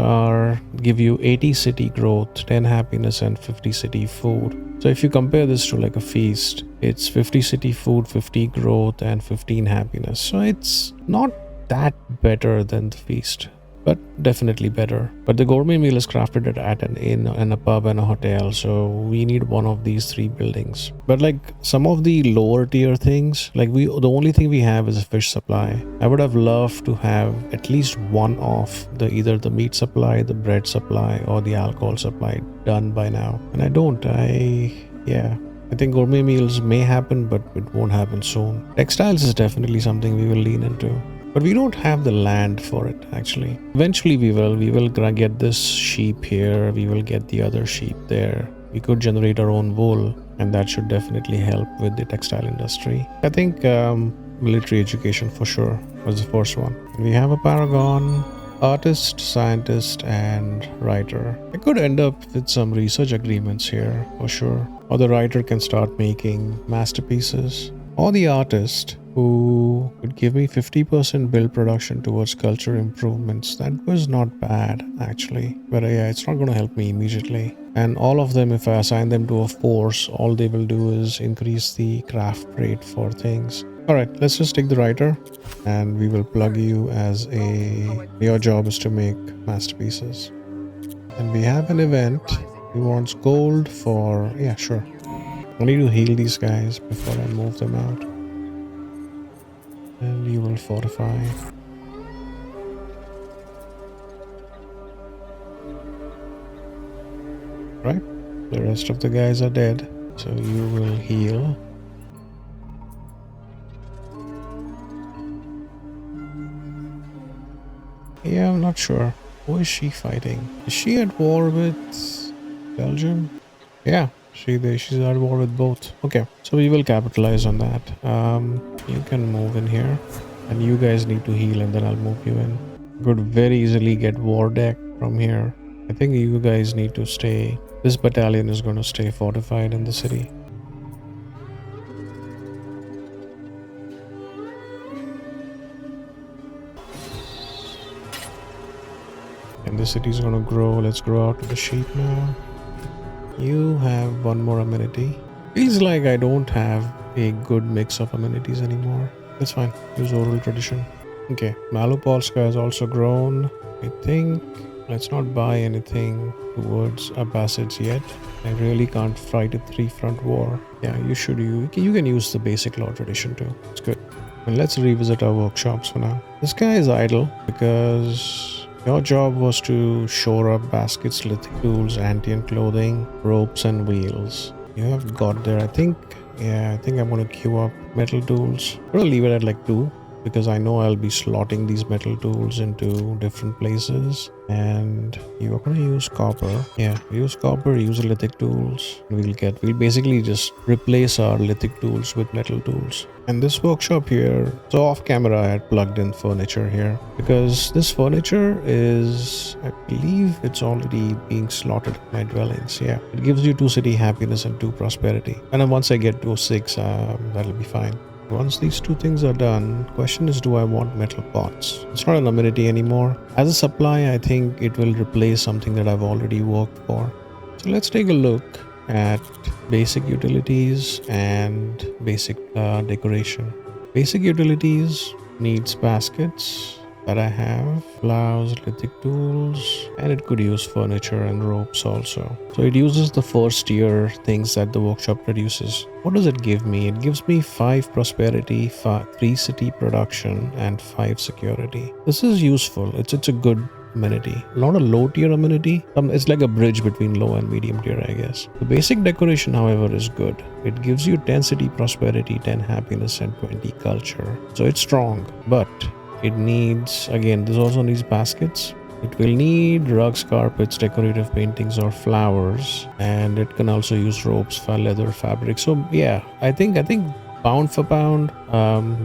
[SPEAKER 1] give you 80 city growth, 10 happiness, and 50 city food. So if you compare this to like a feast, it's 50 city food, 50 growth, and 15 happiness. So it's not that better than the feast, but definitely better. But the gourmet meal is crafted at an inn and a pub and a hotel, so we need one of these three buildings. But like some of the lower tier things, like the only thing we have is a fish supply. I would have loved to have at least one of either the meat supply, the bread supply, or the alcohol supply done by now, and I don't. I think gourmet meals may happen, but it won't happen soon. Textiles is definitely something we will lean into. But we don't have the land for it, actually. Eventually we will. We will get this sheep here. We will get the other sheep there. We could generate our own wool, and that should definitely help with the textile industry. I think military education for sure was the first one. We have a paragon, artist, scientist, and writer. I could end up with some research agreements here for sure. Or the writer can start making masterpieces. Or the artist who would give me 50% build production towards culture improvements. That was not bad actually, but yeah, it's not going to help me immediately. And all of them, if I assign them to a force, all they will do is increase the craft rate for things. All right, let's just take the writer and we will plug you as your job is to make masterpieces. And we have an event. He wants gold for, yeah, sure. I need to heal these guys before I move them out. And you will fortify. Right? The rest of the guys are dead. So you will heal. Yeah, I'm not sure. Who is she fighting? Is she at war with Belgium? Yeah. She's at war with both. Okay, so we will capitalize on that. You can move in here, and you guys need to heal, and then I'll move you in. Could very easily get war deck from here. I think you guys need to stay. This battalion is going to stay fortified in the city. And the city is going to grow. Let's grow out to the sheep now. You have one more amenity. Feels like I don't have a good mix of amenities anymore. That's fine. Use oral tradition. Okay, Malopolska has also grown. I think let's not buy anything towards Abbasids yet. I really can't fight a 3-front war. Yeah, you can use the basic law tradition too. It's good. And let's revisit our workshops for now. This guy is idle because your job was to shore up baskets, lithic tools, Antian clothing, ropes, and wheels. You have got there, I think I'm going to queue up metal tools. I'm going to leave it at like 2 because I know I'll be slotting these metal tools into different places. And you are going to use copper. Yeah, use copper, use lithic tools. We'll basically just replace our lithic tools with metal tools. And this workshop here, so off camera I had plugged in furniture here because this furniture is, I believe it's already being slotted in my dwellings. Yeah, it gives you 2 city happiness and 2 prosperity. And then once I get to 6, that'll be fine. Once these 2 things are done, question is, do I want metal pots? It's not an amenity anymore. As a supply, I think it will replace something that I've already worked for. So let's take a look at basic utilities and basic decoration. Basic utilities needs baskets that I have, plows, lithic tools, and it could use furniture and ropes also. So it uses the first tier things that the workshop produces. What does it give me? It gives me 5 prosperity, 3 city production, and 5 security. This is useful. It's a good amenity. Not a low tier amenity. It's like a bridge between low and medium tier, I guess. The basic decoration, however, is good. It gives you 10 city prosperity, 10 happiness, and 20 culture. So it's strong, but it needs, again, this also needs baskets. It will need rugs, carpets, decorative paintings, or flowers, and it can also use ropes, leather, fabric. So yeah, I think pound for pound,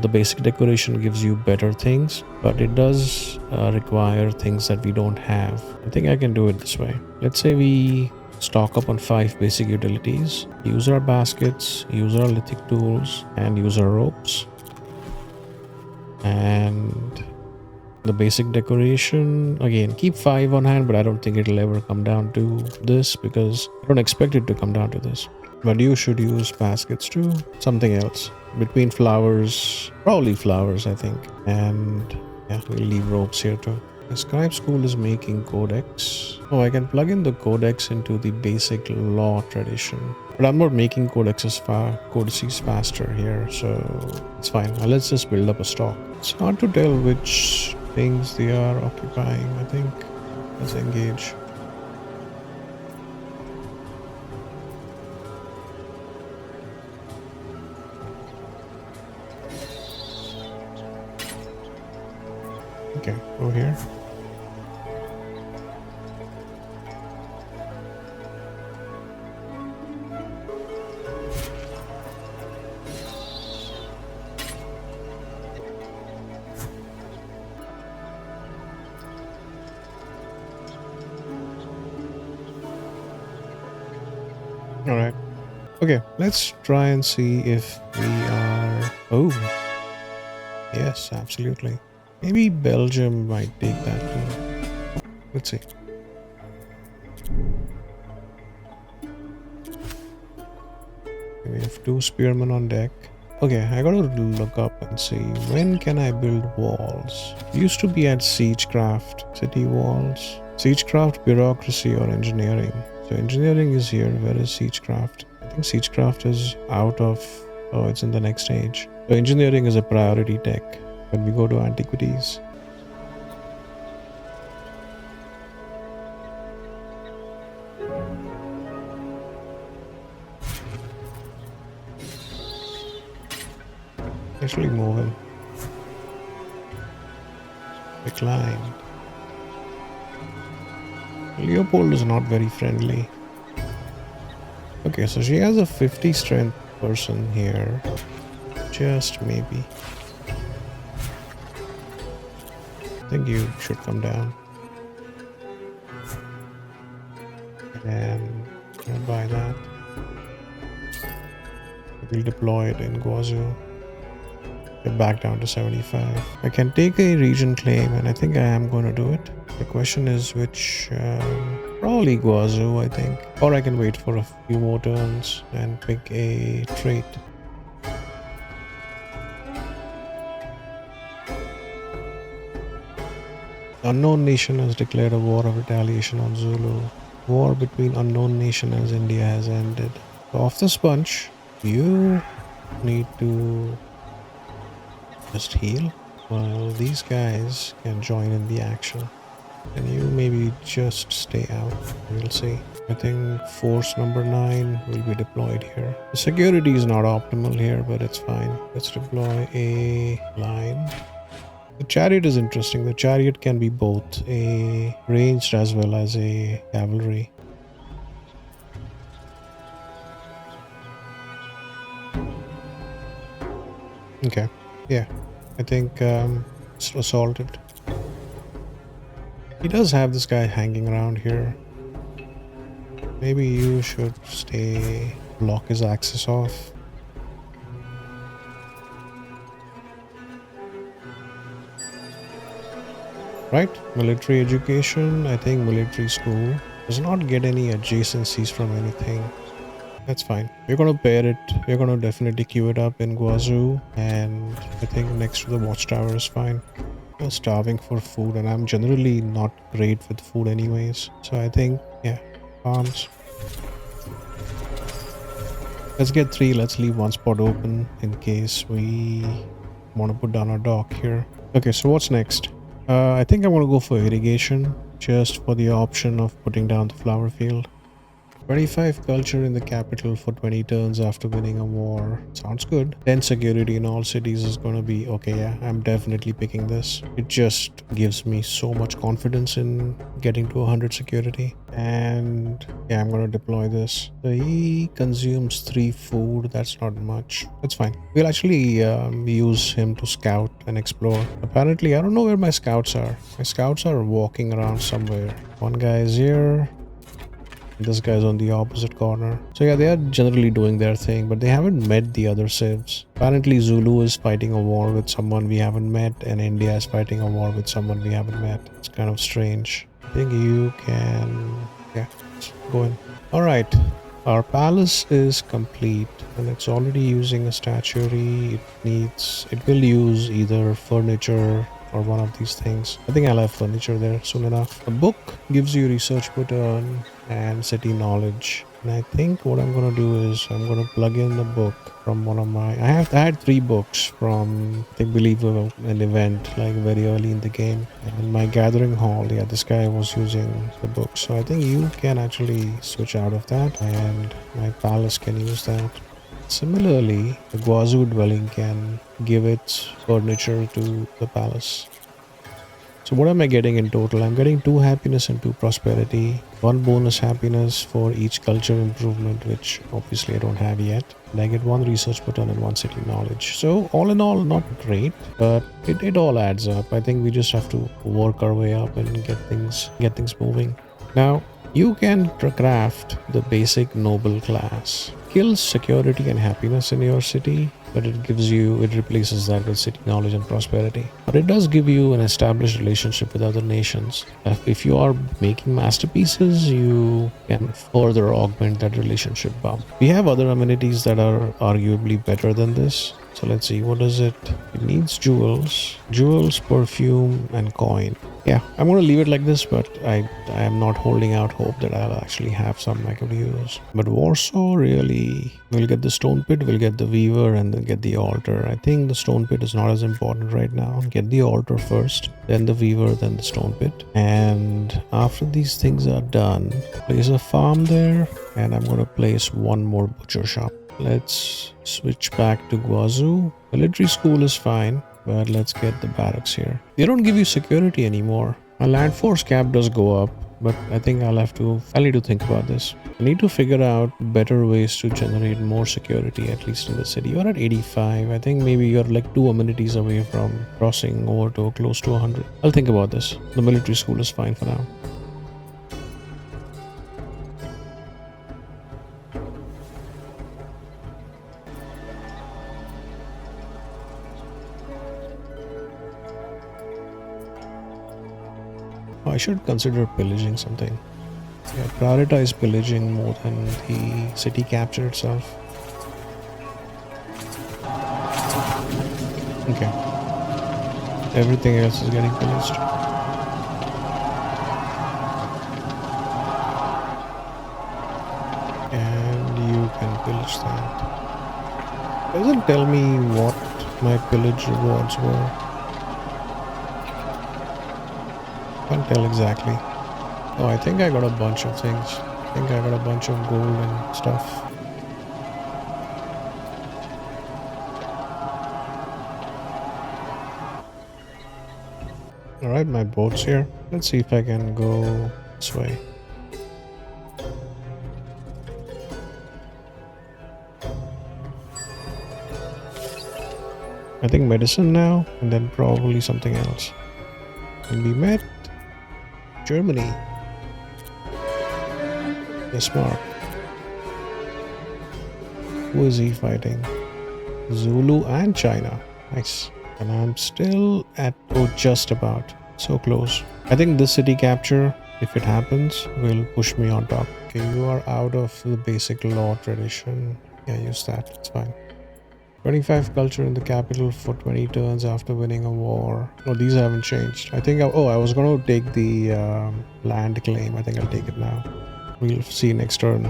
[SPEAKER 1] the basic decoration gives you better things, but it does require things that we don't have. I think I can do it this way. Let's say we stock up on 5 basic utilities, use our baskets, use our lithic tools, and use our ropes. And the basic decoration, again, keep 5 on hand, but I don't think it'll ever come down to this because I don't expect it to come down to this. But you should use baskets too. Something else. Between flowers, probably flowers, I think. And yeah, we'll leave ropes here too. The Scribe School is making codex. Oh, I can plug in the codex into the basic law tradition. But I'm not making codices faster here, so it's fine. Now let's just build up a stock. It's hard to tell which things they are occupying, I think. Let's engage. Okay, go here. All right. Okay, let's try and see if we are... Oh. Yes, absolutely. Maybe Belgium might take that too. Let's see. We have 2 spearmen on deck. Okay, I gotta look up and see when can I build walls. It used to be at siegecraft, city walls. Siegecraft, bureaucracy, or engineering. So engineering is here. Where is siegecraft? I think siegecraft is out of... Oh, it's in the next stage. So engineering is a priority tech when we go to antiquities. Actually moving. Declined. Leopold is not very friendly. Okay, so she has a 50 strength person here. Just maybe. I think you should come down. And I'll buy that. We'll deploy it in Guazhou. Get back down to 75. I can take a region claim, and I think I am going to do it. The question is which... probably Guazhou, I think. Or I can wait for a few more turns and pick a trait. Unknown nation has declared a war of retaliation on Zulu. War between unknown nation and India has ended. So off this bunch, you need to just heal while these guys can join in the action. And you maybe just stay out. We'll see. I think force number 9 will be deployed here. The security is not optimal here, but it's fine. Let's deploy a line. The chariot is interesting. The chariot can be both a ranged as well as a cavalry. Okay. Yeah. I think it's assaulted. He does have this guy hanging around here. Maybe you should stay, block his access off. Right, military education. I think military school does not get any adjacencies from anything. That's fine. We're gonna pair it. We're gonna definitely queue it up in Guazhou, and I think next to the watchtower is fine. I'm starving for food, and I'm generally not great with food anyways. So I think, yeah, farms. Let's get 3. Let's leave 1 spot open in case we want to put down our dock here. Okay, so what's next? I think I'm gonna go for irrigation, just for the option of putting down the flower field. 25 culture in the capital for 20 turns after winning a war. Sounds good. 10 security in all cities is gonna be okay. Yeah, I'm definitely picking this. It just gives me so much confidence in getting to 100 security. And yeah, I'm gonna deploy this. So he consumes 3 food. That's not much. That's fine. We'll actually use him to scout and explore. Apparently, I don't know where my scouts are. My scouts are walking around somewhere. One guy is here. This guy's on the opposite corner. So yeah, they are generally doing their thing, but they haven't met the other civs. Apparently Zulu is fighting a war with someone we haven't met, and India is fighting a war with someone we haven't met. It's kind of strange. I think you can... yeah, let's go in. Alright, our palace is complete, and it's already using a statuary. It will use either furniture or one of these things. I think I'll have furniture there soon enough. A book gives you research per turn and city knowledge. And I think what I'm gonna do is I'm gonna plug in the book from one of my... I had 3 books from, I believe, an event like very early in the game. And my gathering hall, yeah, this guy was using the book. So I think you can actually switch out of that, and my palace can use that. Similarly, the Guazhou dwelling can give its furniture to the palace. So what am I getting in total? I'm getting 2 happiness and 2 prosperity, 1 bonus happiness for each culture improvement, which obviously I don't have yet. And I get 1 research per turn and 1 city knowledge. So all in all, not great, but it all adds up. I think we just have to work our way up and get things moving. Now, you can craft the basic noble class. Kills security and happiness in your city, but it replaces that with city knowledge and prosperity. But it does give you an established relationship with other nations. If you are making masterpieces, you can further augment that relationship bump. We have other amenities that are arguably better than this. So let's see, what is it? It needs jewels, perfume, and coin. Yeah, I'm going to leave it like this, but I am not holding out hope that I'll actually have some I could use. But Warsaw, really, we'll get the stone pit, we'll get the weaver, and then get the altar. I think the stone pit is not as important right now. Get the altar first, then the weaver, then the stone pit. And after these things are done, place a farm there, and I'm going to place 1 more butcher shop. Let's switch back to Guazhou. Military school is fine, but let's get the barracks here. They don't give you security anymore. My land force cap does go up, but I think I'll need to think about this. I need to figure out better ways to generate more security, at least in the city. You're at 85. I think maybe you're like 2 amenities away from crossing over to close to 100. I'll think about this. The military school is fine for now. I should consider pillaging something. Yeah, prioritize pillaging more than the city capture itself. Okay. Everything else is getting pillaged. And you can pillage that. Doesn't tell me what my pillage rewards were. Can't tell exactly. Oh, I think I got a bunch of things. I think I got a bunch of gold and stuff. Alright, my boat's here. Let's see if I can go this way. I think medicine now, and then probably something else. And we met Germany. Yes, Mark. Who is he fighting? Zulu and China. Nice. And I'm still at, oh, just about. So close. I think this city capture, if it happens, will push me on top. Okay, you are out of the basic law tradition. Yeah, use that. It's fine. 25 culture in the capital for 20 turns after winning a war. Oh, these haven't changed. I think, I was going to take the land claim. I think I'll take it now. We'll see next turn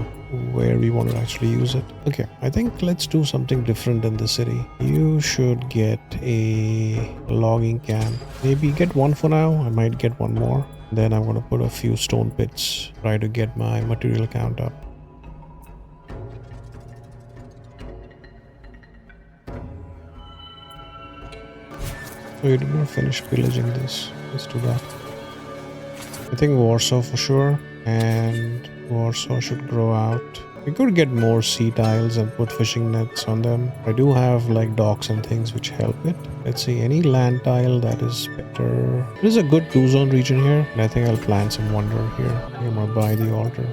[SPEAKER 1] where we want to actually use it. Okay, I think let's do something different in the city. You should get a logging camp. Maybe get one for now. I might get one more. Then I'm going to put a few stone pits, try to get my material count up. So you did not finish pillaging this. Let's do that. I think Warsaw for sure, and Warsaw should grow out. We could get more sea tiles and put fishing nets on them. I do have like docks and things which help it. Let's see, any land tile that is better. There's a good 2-zone region here, and I think I'll plant some wonder here. I'm gonna buy the altar.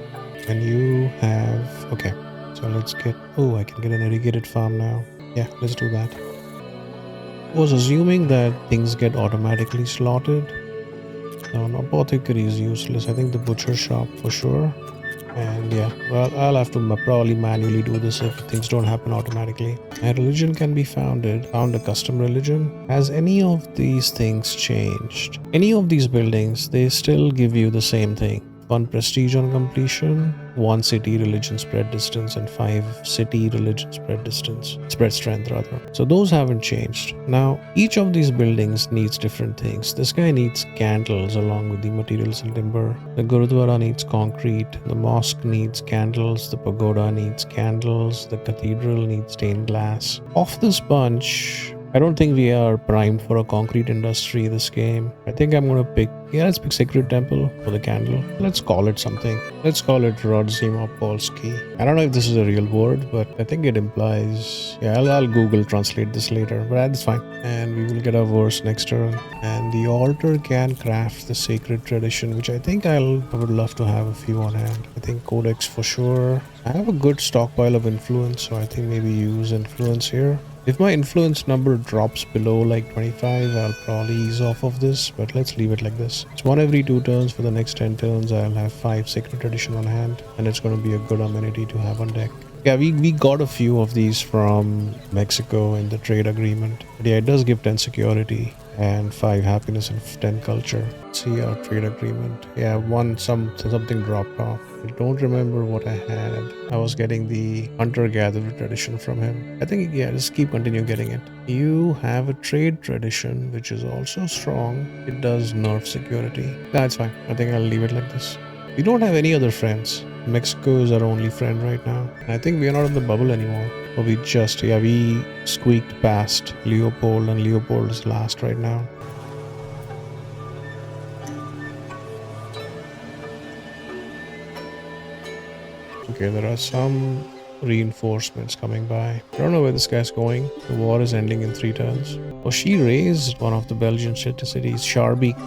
[SPEAKER 1] And you have, okay, so let's get, oh, I can get an irrigated farm now. Yeah, let's do that. I was assuming that things get automatically slotted. No, an apothecary is useless. I think the butcher shop for sure. And yeah, well, I'll have to probably manually do this if things don't happen automatically. A religion can be found a custom religion. Has any of these things changed? Any of these buildings, they still give you the same thing. 1 prestige on completion, 1 city religion spread distance, and 5 city religion spread strength rather. So those haven't changed. Now each of these buildings needs different things. This guy needs candles along with the materials and timber. The Gurudwara needs concrete. The mosque needs candles. The pagoda needs candles. The cathedral needs stained glass. Of this bunch, I don't think we are primed for a concrete industry this game. I think I'm gonna pick, yeah, let's pick Sacred Temple for the candle. Let's call it something. Let's call it Rodzimopolski. I don't know if this is a real word, but I think it implies, yeah, I'll Google translate this later, but that's fine. And we will get a verse next turn. And the altar can craft the sacred tradition, which I think I would love to have a few on hand. I think Codex for sure. I have a good stockpile of influence, so I think maybe use influence here. If my influence number drops below like 25, I'll probably ease off of this, but let's leave it like this. It's 1 every 2 turns. For the next 10 turns, I'll have 5 Sacred Tradition on hand, and it's going to be a good amenity to have on deck. Yeah, we got a few of these from Mexico in the trade agreement. But yeah, it does give 10 security and 5 happiness and 10 culture. Let's see our trade agreement. Yeah, something dropped off. I don't remember what I had. I was getting the hunter-gatherer tradition from him. I think, yeah, just continue getting it. You have a trade tradition, which is also strong. It does nerf security. That's fine. I think I'll leave it like this. We don't have any other friends. Mexico is our only friend right now. I think we are not in the bubble anymore. Or we squeaked past Leopold, and Leopold is last right now. Okay, there are some reinforcements coming by. I don't know where this guy's going. The war is ending in 3 turns. Oh, she raised one of the Belgian cities, Schaerbeek.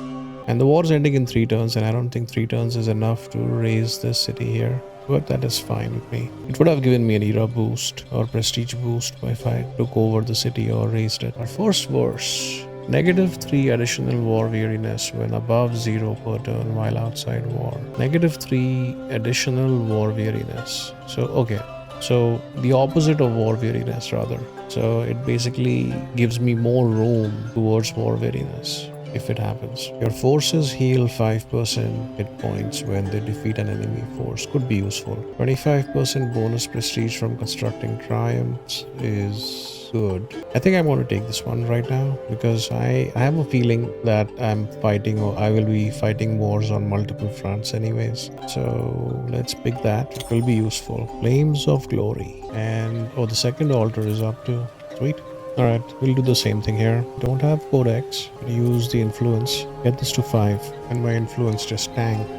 [SPEAKER 1] And the war is ending in 3 turns, and I don't think 3 turns is enough to raise this city here. But that is fine with me. It would have given me an era boost or prestige boost if I took over the city or raised it. Our first verse. -3 additional war weariness when above 0 per turn while outside war. -3 additional war weariness. So, okay. So, the opposite of war weariness rather. So, it basically gives me more room towards war weariness if it happens. Your forces heal 5% hit points when they defeat an enemy force. Could be useful. 25% bonus prestige from constructing triumphs is good. I think I'm going to take this one right now because I have a feeling that I'm fighting, or I will be fighting wars on multiple fronts anyways. So let's pick that. It will be useful. Flames of Glory. And the second altar is up too. Sweet. Alright, we'll do the same thing here. Don't have Codex. Use the influence. Get this to 5. And my influence just tanked.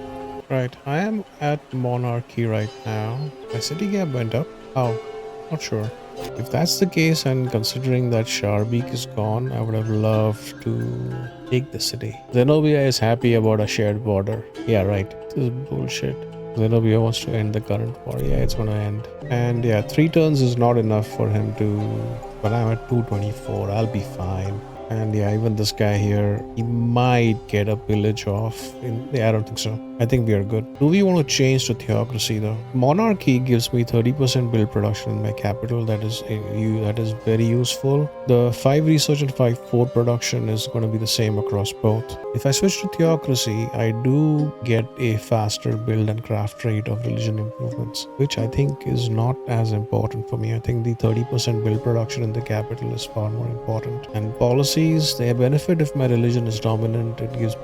[SPEAKER 1] Right, I am at monarchy right now. My city gap went up. How? Not sure. If that's the case, and considering that Schaerbeek is gone, I would have loved to take the city. Zenobia is happy about a shared border. Yeah, right. This is bullshit. Zenobia wants to end the current war. Yeah, it's gonna end. And yeah, 3 turns is not enough for him to... But I'm at 224. I'll be fine. And yeah, even this guy here, he might get a village off. Yeah, I don't think so. I think we are good. Do we want to change to theocracy though? Monarchy gives me 30% build production in my capital. That is very useful. The 5 research and 5 food production is going to be the same across both. If I switch to theocracy, I do get a faster build and craft rate of religion improvements, which I think is not as important for me. I think the 30% build production in the capital is far more important. And policies, they benefit if my religion is dominant. It makes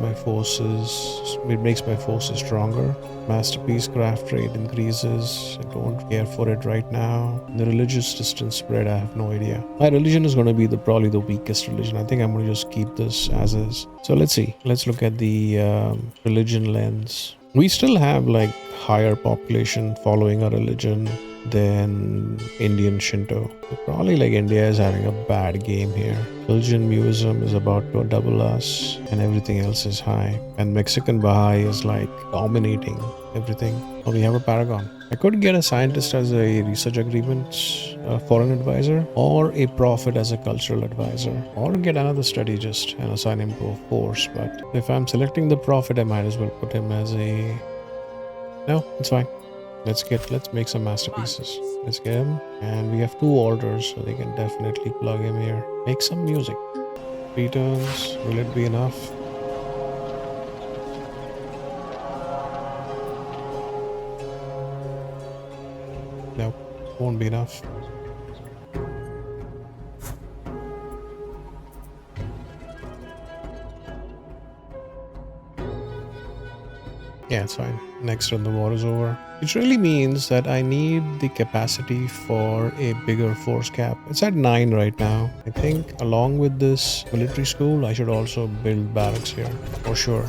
[SPEAKER 1] my forces stronger. Masterpiece craft rate increases. I don't care for it right now. The religious distance spread, I have no idea. My religion is going to be probably the weakest religion. I think I'm going to just keep this as is. So let's see. Let's look at the religion lens. We still have like higher population following our religion than Indian Shinto. Probably like India is having a bad game here. Belgian Muism is about to double us and everything else is high. And Mexican Baha'i is like dominating everything. Oh, we have a paragon. I could get a scientist as a research agreement, a foreign advisor, or a prophet as a cultural advisor, or get another study just and assign him to a force. But if I'm selecting the prophet, I might as well put him as a... No, it's fine. Let's make some masterpieces. Let's get him. And we have 2 orders, so they can definitely plug him here. Make some music. 3 turns. Will it be enough? Nope. Won't be enough. Yeah, it's fine. Next turn the war is over. Which really means that I need the capacity for a bigger force cap. It's at 9 right now. I think along with this military school, I should also build barracks here, for sure.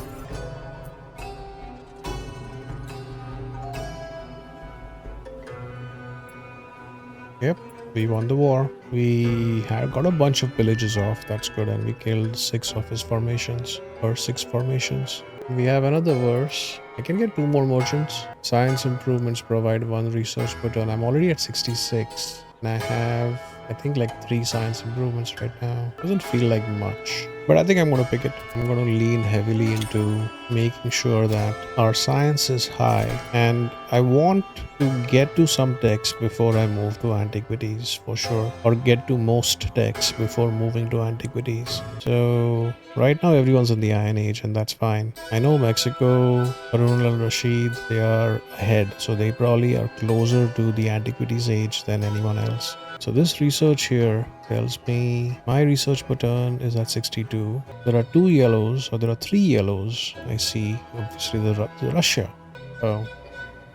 [SPEAKER 1] Yep, we won the war. We had got a bunch of villages off, that's good, and we killed 6 of his formations, or 6 formations. We have another verse. I can get 2 more merchants. Science improvements provide 1 research per turn. I'm already at 66 and I have, I think, like 3 science improvements right now. Doesn't feel like much, but I think I'm going to pick it. I'm going to lean heavily into making sure that our science is high, and I want to get to some texts before I move to antiquities for sure, or get to most texts before moving to antiquities. So right now everyone's in the Iron Age, and that's fine. I know Mexico, Harun al-Rashid, they are ahead, so they probably are closer to the antiquities age than anyone else. So this research here tells me my research per turn is at 62. There are 2 yellows, or there are 3 yellows. I see, obviously the Russia. Oh,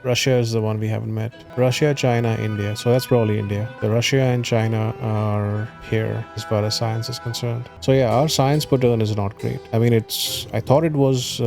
[SPEAKER 1] Russia is the one we haven't met. Russia, China, India. So that's probably India. The Russia and China are here as far as science is concerned. So yeah, our science per turn is not great. I mean, I thought it was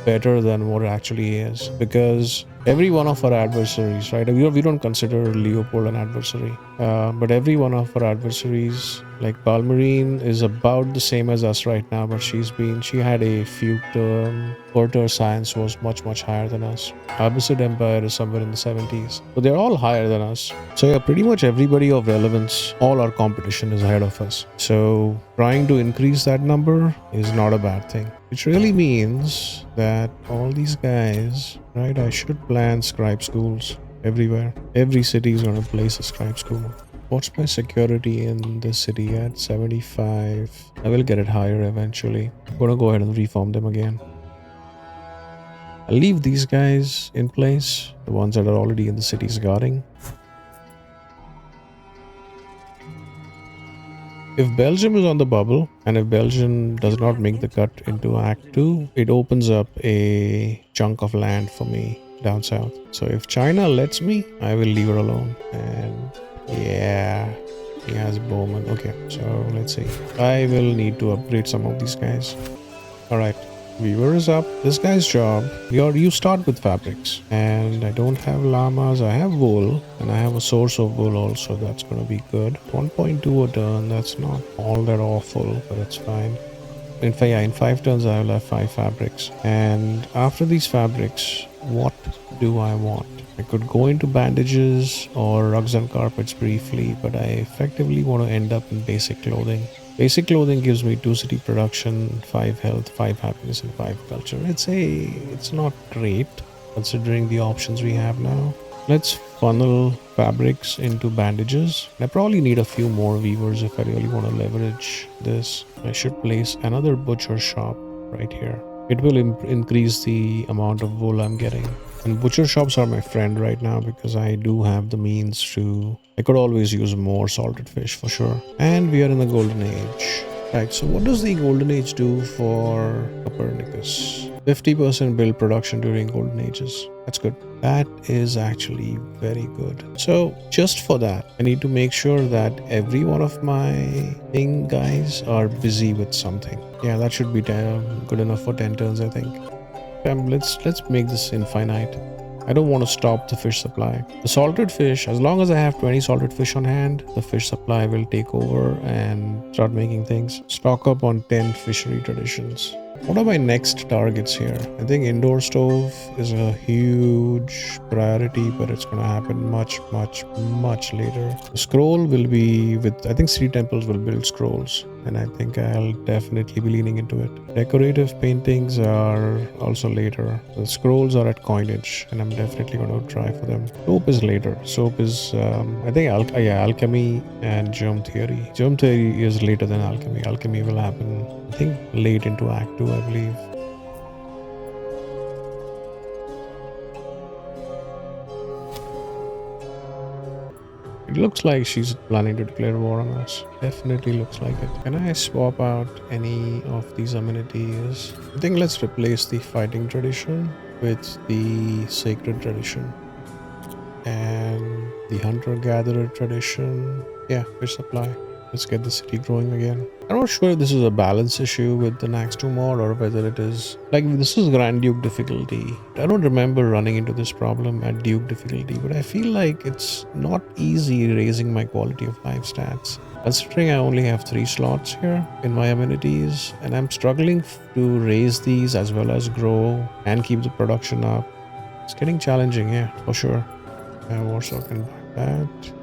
[SPEAKER 1] better than what it actually is, because every one of our adversaries, right? We don't consider Leopold an adversary, but every one of our adversaries, like Palmyrene, is about the same as us right now, but she had a few term. Her science was much higher than us. Abbasid Empire is somewhere in the 70s, but they're all higher than us. So yeah, pretty much everybody of relevance, all our competition is ahead of us. So trying to increase that number is not a bad thing, which really means that all these guys, right, I should plan scribe schools everywhere. Every city is going to place a scribe school. What's my security in this city at? 75. I will get it higher eventually. I'm going to go ahead and reform them again. I'll leave these guys in place, the ones that are already in the cities guarding. If Belgium is on the bubble, and if Belgium does not make the cut into Act 2, it opens up a chunk of land for me down south. So if China lets me, I will leave her alone. And yeah, he has Bowman. Okay, so let's see. I will need to upgrade some of these guys. Alright, Weaver is up. This guy's job, you start with fabrics. And I don't have llamas, I have wool. And I have a source of wool also, that's gonna be good. 1.2 a turn, that's not all that awful, but it's fine. In 5 turns I will have 5 fabrics. And after these fabrics, what do I want? I could go into bandages or rugs and carpets briefly, but I effectively want to end up in basic clothing. Basic clothing gives me 2 city production, 5 health, 5 happiness, and 5 culture. It's not great considering the options we have now. Let's funnel fabrics into bandages. I probably need a few more weavers if I really want to leverage this. I should place another butcher shop right here. It will increase the amount of wool I'm getting. And butcher shops are my friend right now because I do have the means to... I could always use more salted fish for sure. And we are in the golden age. Right, so what does the golden age do for Copernicus? 50% build production during golden ages. That's good. That is actually very good. So just for that, I need to make sure that every one of my thing guys are busy with something. Yeah, that should be good enough for 10 turns, I think. Let's make this infinite. I don't want to stop the fish supply. The salted fish, as long as I have 20 salted fish on hand, the fish supply will take over and start making things. Stock up on 10 fishery traditions. What are my next targets here? I think indoor stove is a huge priority, but it's going to happen much later. The scroll will be with, I think city temples will build scrolls, and I think I'll definitely be leaning into it. Decorative paintings are also later. The scrolls are at coinage, and I'm definitely going to try for them. Soap is later. Soap is, I think, alchemy and germ theory. Germ theory is later than alchemy. Alchemy will happen, I think, late into Act 2, I believe. It looks like she's planning to declare war on us. Definitely looks like it. Can I swap out any of these amenities? I think let's replace the fighting tradition with the sacred tradition. And the hunter-gatherer tradition. Yeah, fish supply. Let's get the city growing again. I'm not sure if this is a balance issue with the NAXT2 mod or whether it is... Like, this is Grand Duke difficulty. I don't remember running into this problem at Duke difficulty, but I feel like it's not easy raising my quality of life stats. Considering I only have 3 slots here in my amenities, and I'm struggling to raise these as well as grow and keep the production up. It's getting challenging, yeah, for sure. Warsaw can buy that.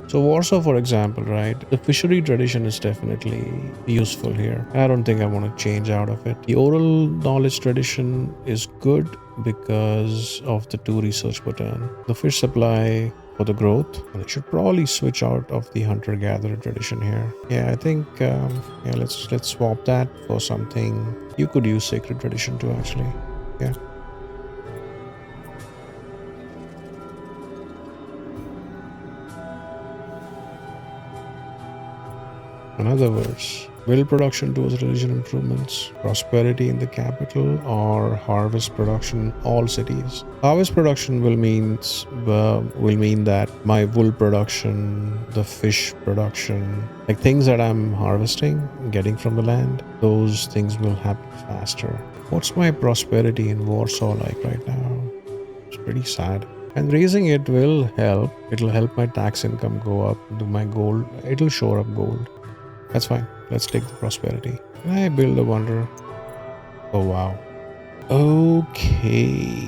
[SPEAKER 1] So Warsaw, for example, right? The fishery tradition is definitely useful here. I don't think I want to change out of it. The oral knowledge tradition is good because of the 2 research per turn. The fish supply for the growth. And I should probably switch out of the hunter-gatherer tradition here. Yeah, I think, yeah, let's swap that for something. You could use sacred tradition too, actually. Yeah. In other words, will production towards religion improvements, prosperity in the capital, or harvest production in all cities? Harvest production will mean that my wool production, the fish production, like things that I'm harvesting, getting from the land, those things will happen faster. What's my prosperity in Warsaw like right now? It's pretty sad. And raising it will help. It'll help my tax income go up, do my gold. It'll shore up gold. That's fine. Let's take the prosperity. Can I build a wonder? Oh, wow. Okay.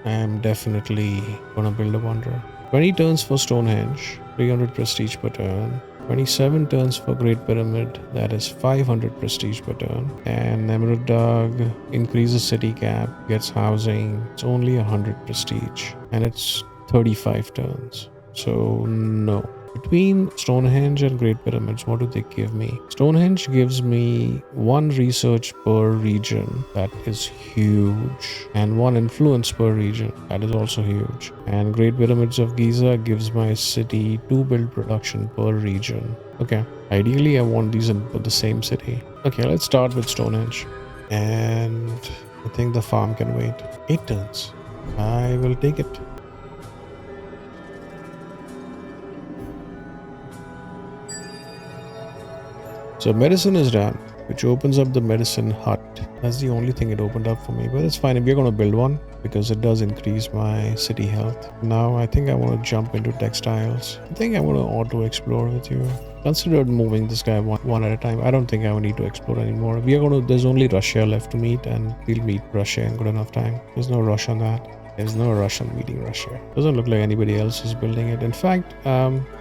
[SPEAKER 1] I am definitely gonna build a wonder. 20 turns for Stonehenge. 300 prestige per turn. 27 turns for Great Pyramid. That is 500 prestige per turn. And Emerald Dug increases city cap, gets housing. It's only 100 prestige. And it's 35 turns. So, no. Between Stonehenge and Great Pyramids, what do they give me? Stonehenge gives me 1 research per region. That is huge. And 1 influence per region. That is also huge. And Great Pyramids of Giza gives my city 2 build production per region. Okay. Ideally, I want these in the same city. Okay, let's start with Stonehenge. And I think the farm can wait. 8 turns. I will take it. So medicine is done, which opens up the medicine hut. That's the only thing it opened up for me, but it's fine. We're going to build one because it does increase my city health. Now I think I want to jump into textiles. I think I want to auto explore with you. Considered moving this guy one at a time. I don't think I will need to explore anymore. There's only Russia left to meet, and we'll meet Russia in good enough time. There's no rush on that. There's no rush on meeting Russia. Doesn't look like anybody else is building it. In fact,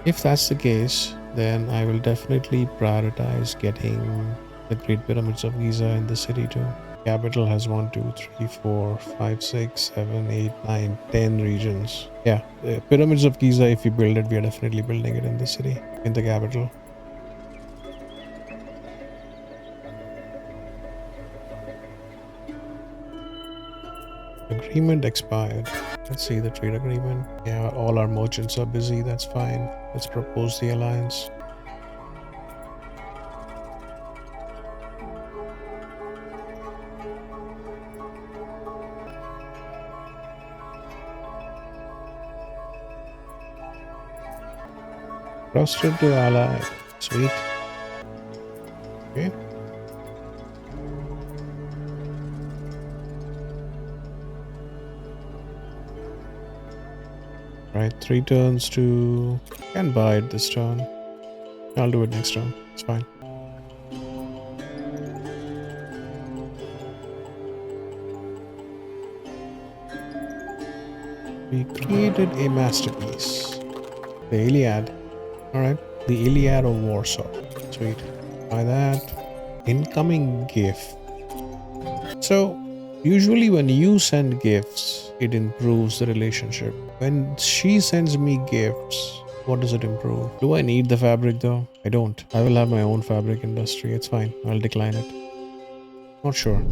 [SPEAKER 1] if that's the case, then I will definitely prioritize getting the Great Pyramids of Giza in the city too. Capital has 1, 2, 3, 4, 5, 6, 7, 8, 9, 10 regions. Yeah, the Pyramids of Giza, if we build it, we are definitely building it in the city, in the capital. Agreement expired. Let's see the trade agreement. Yeah, all our merchants are busy. That's fine. Let's propose the alliance. Trusted to ally. Sweet. Okay. Right, 3 turns to... Can buy it this turn. I'll do it next turn. It's fine. We created a masterpiece. The Iliad. Alright. The Iliad of Warsaw. Sweet. Buy that. Incoming gift. So, usually when you send gifts, it improves the relationship. When she sends me gifts, what does it improve? Do I need the fabric though? I don't. I will have my own fabric industry. It's fine. I'll decline it. Not sure.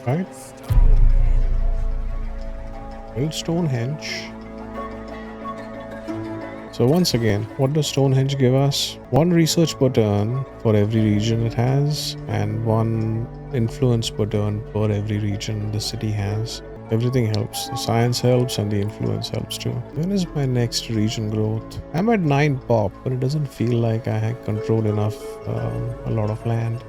[SPEAKER 1] Right? Build Stonehenge. So once again, what does Stonehenge give us? 1 research per turn for every region it has, and 1 influence per turn per every region the city has. Everything helps. The science helps and the influence helps too. When is my next region growth? I'm at 9 pop, but it doesn't feel like I control enough, a lot of land.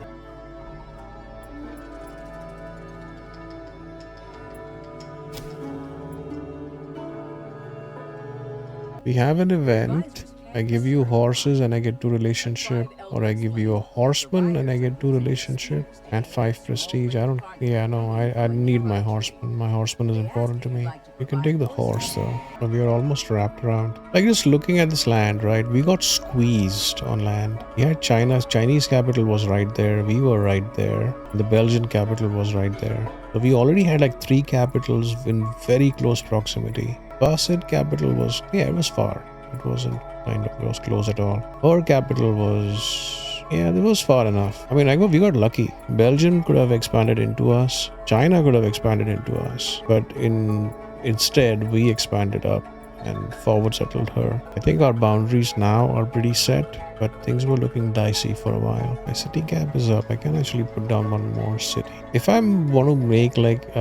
[SPEAKER 1] We have an event. I give you horses and I get 2 relationship, or I give you a horseman and I get 2 relationship and 5 prestige. I don't, yeah, no, I need my horseman. My horseman is important to me. You can take the horse though. But we are almost wrapped around. Like just looking at this land, right? We got squeezed on land. We had Chinese capital was right there. We were right there. The Belgian capital was right there. So we already had like 3 capitals in very close proximity. Basset capital was, yeah, it was far. It wasn't it was close at all. Her capital was, yeah, it was far enough. I mean, we got lucky. Belgium could have expanded into us. China could have expanded into us. But instead, we expanded up and forward settled her. I think our boundaries now are pretty set, but things were looking dicey for a while. My city cap is up. I can actually put down 1 more city. If I want to make like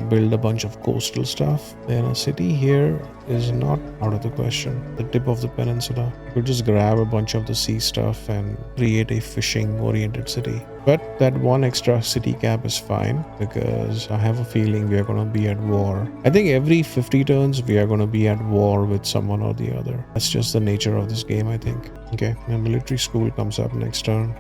[SPEAKER 1] build a bunch of coastal stuff, then a city here is not out of the question. The tip of the peninsula. We'll just grab a bunch of the sea stuff and create a fishing oriented city. But that 1 extra city cap is fine because I have a feeling we are going to be at war. I think every 50 turns we are going to be at war with someone or the other. That's just the nature of this game, I think. Okay, my military school comes up next turn.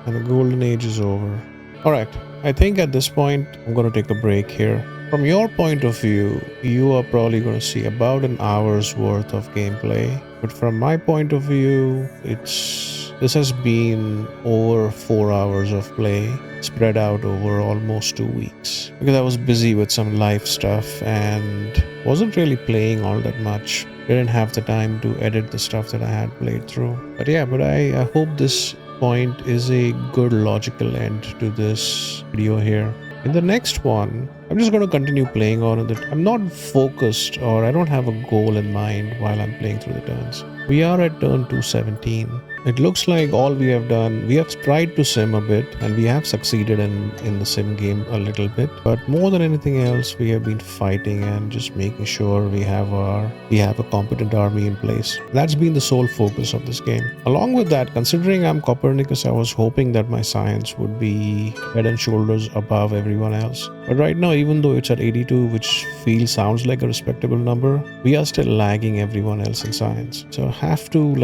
[SPEAKER 1] And the golden age is over. Alright, I think at this point I'm going to take a break here. From your point of view, you are probably going to see about an hour's worth of gameplay. But from my point of view, this has been over 4 hours of play spread out over almost 2 weeks. Because I was busy with some life stuff and wasn't really playing all that much. Didn't have the time to edit the stuff that I had played through. But yeah, I hope this point is a good logical end to this video here. In the next one, I'm just going to continue playing on it. I'm not focused, or I don't have a goal in mind while I'm playing through the turns. We are at turn 217. It looks like all we have done, we have tried to sim a bit and we have succeeded in the sim game a little bit, but more than anything else, we have been fighting and just making sure we have a competent army in place. That's been the sole focus of this game. Along with that, considering I'm Copernicus, I was hoping that my science would be head and shoulders above everyone else. But right now, even though it's at 82, which sounds like a respectable number, we are still lagging everyone else in science. So I have to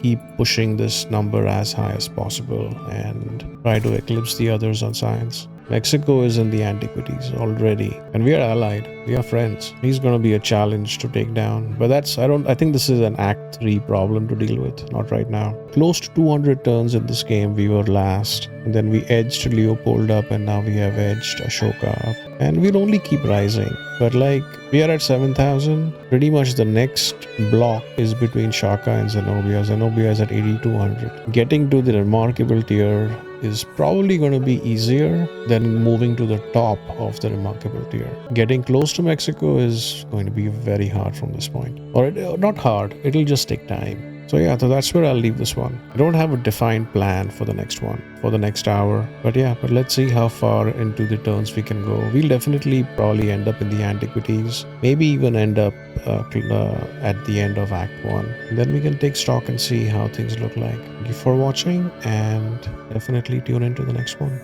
[SPEAKER 1] keep pushing this number as high as possible and try to eclipse the others on science. Mexico is in the antiquities already, and we are allied. We are friends. He's going to be a challenge to take down. But I think this is an Act 3 problem to deal with, not right now. Close to 200 turns in this game, we were last. And then we edged Leopold up, and now we have edged Ashoka up. And we'll only keep rising. But like, we are at 7,000. Pretty much the next block is between Shaka and Zenobia. Zenobia is at 8,200. Getting to the remarkable tier is probably going to be easier than moving to the top of the remarkable tier. Getting close to Mexico is going to be very hard from this point. Or not hard, it'll just take time. So yeah, so that's where I'll leave this one. I don't have a defined plan for the next one, for the next hour. But yeah, but let's see how far into the turns we can go. We'll definitely probably end up in the antiquities. Maybe even end up at the end of Act 1. And then we can take stock and see how things look like. Thank you for watching, and definitely tune into the next one.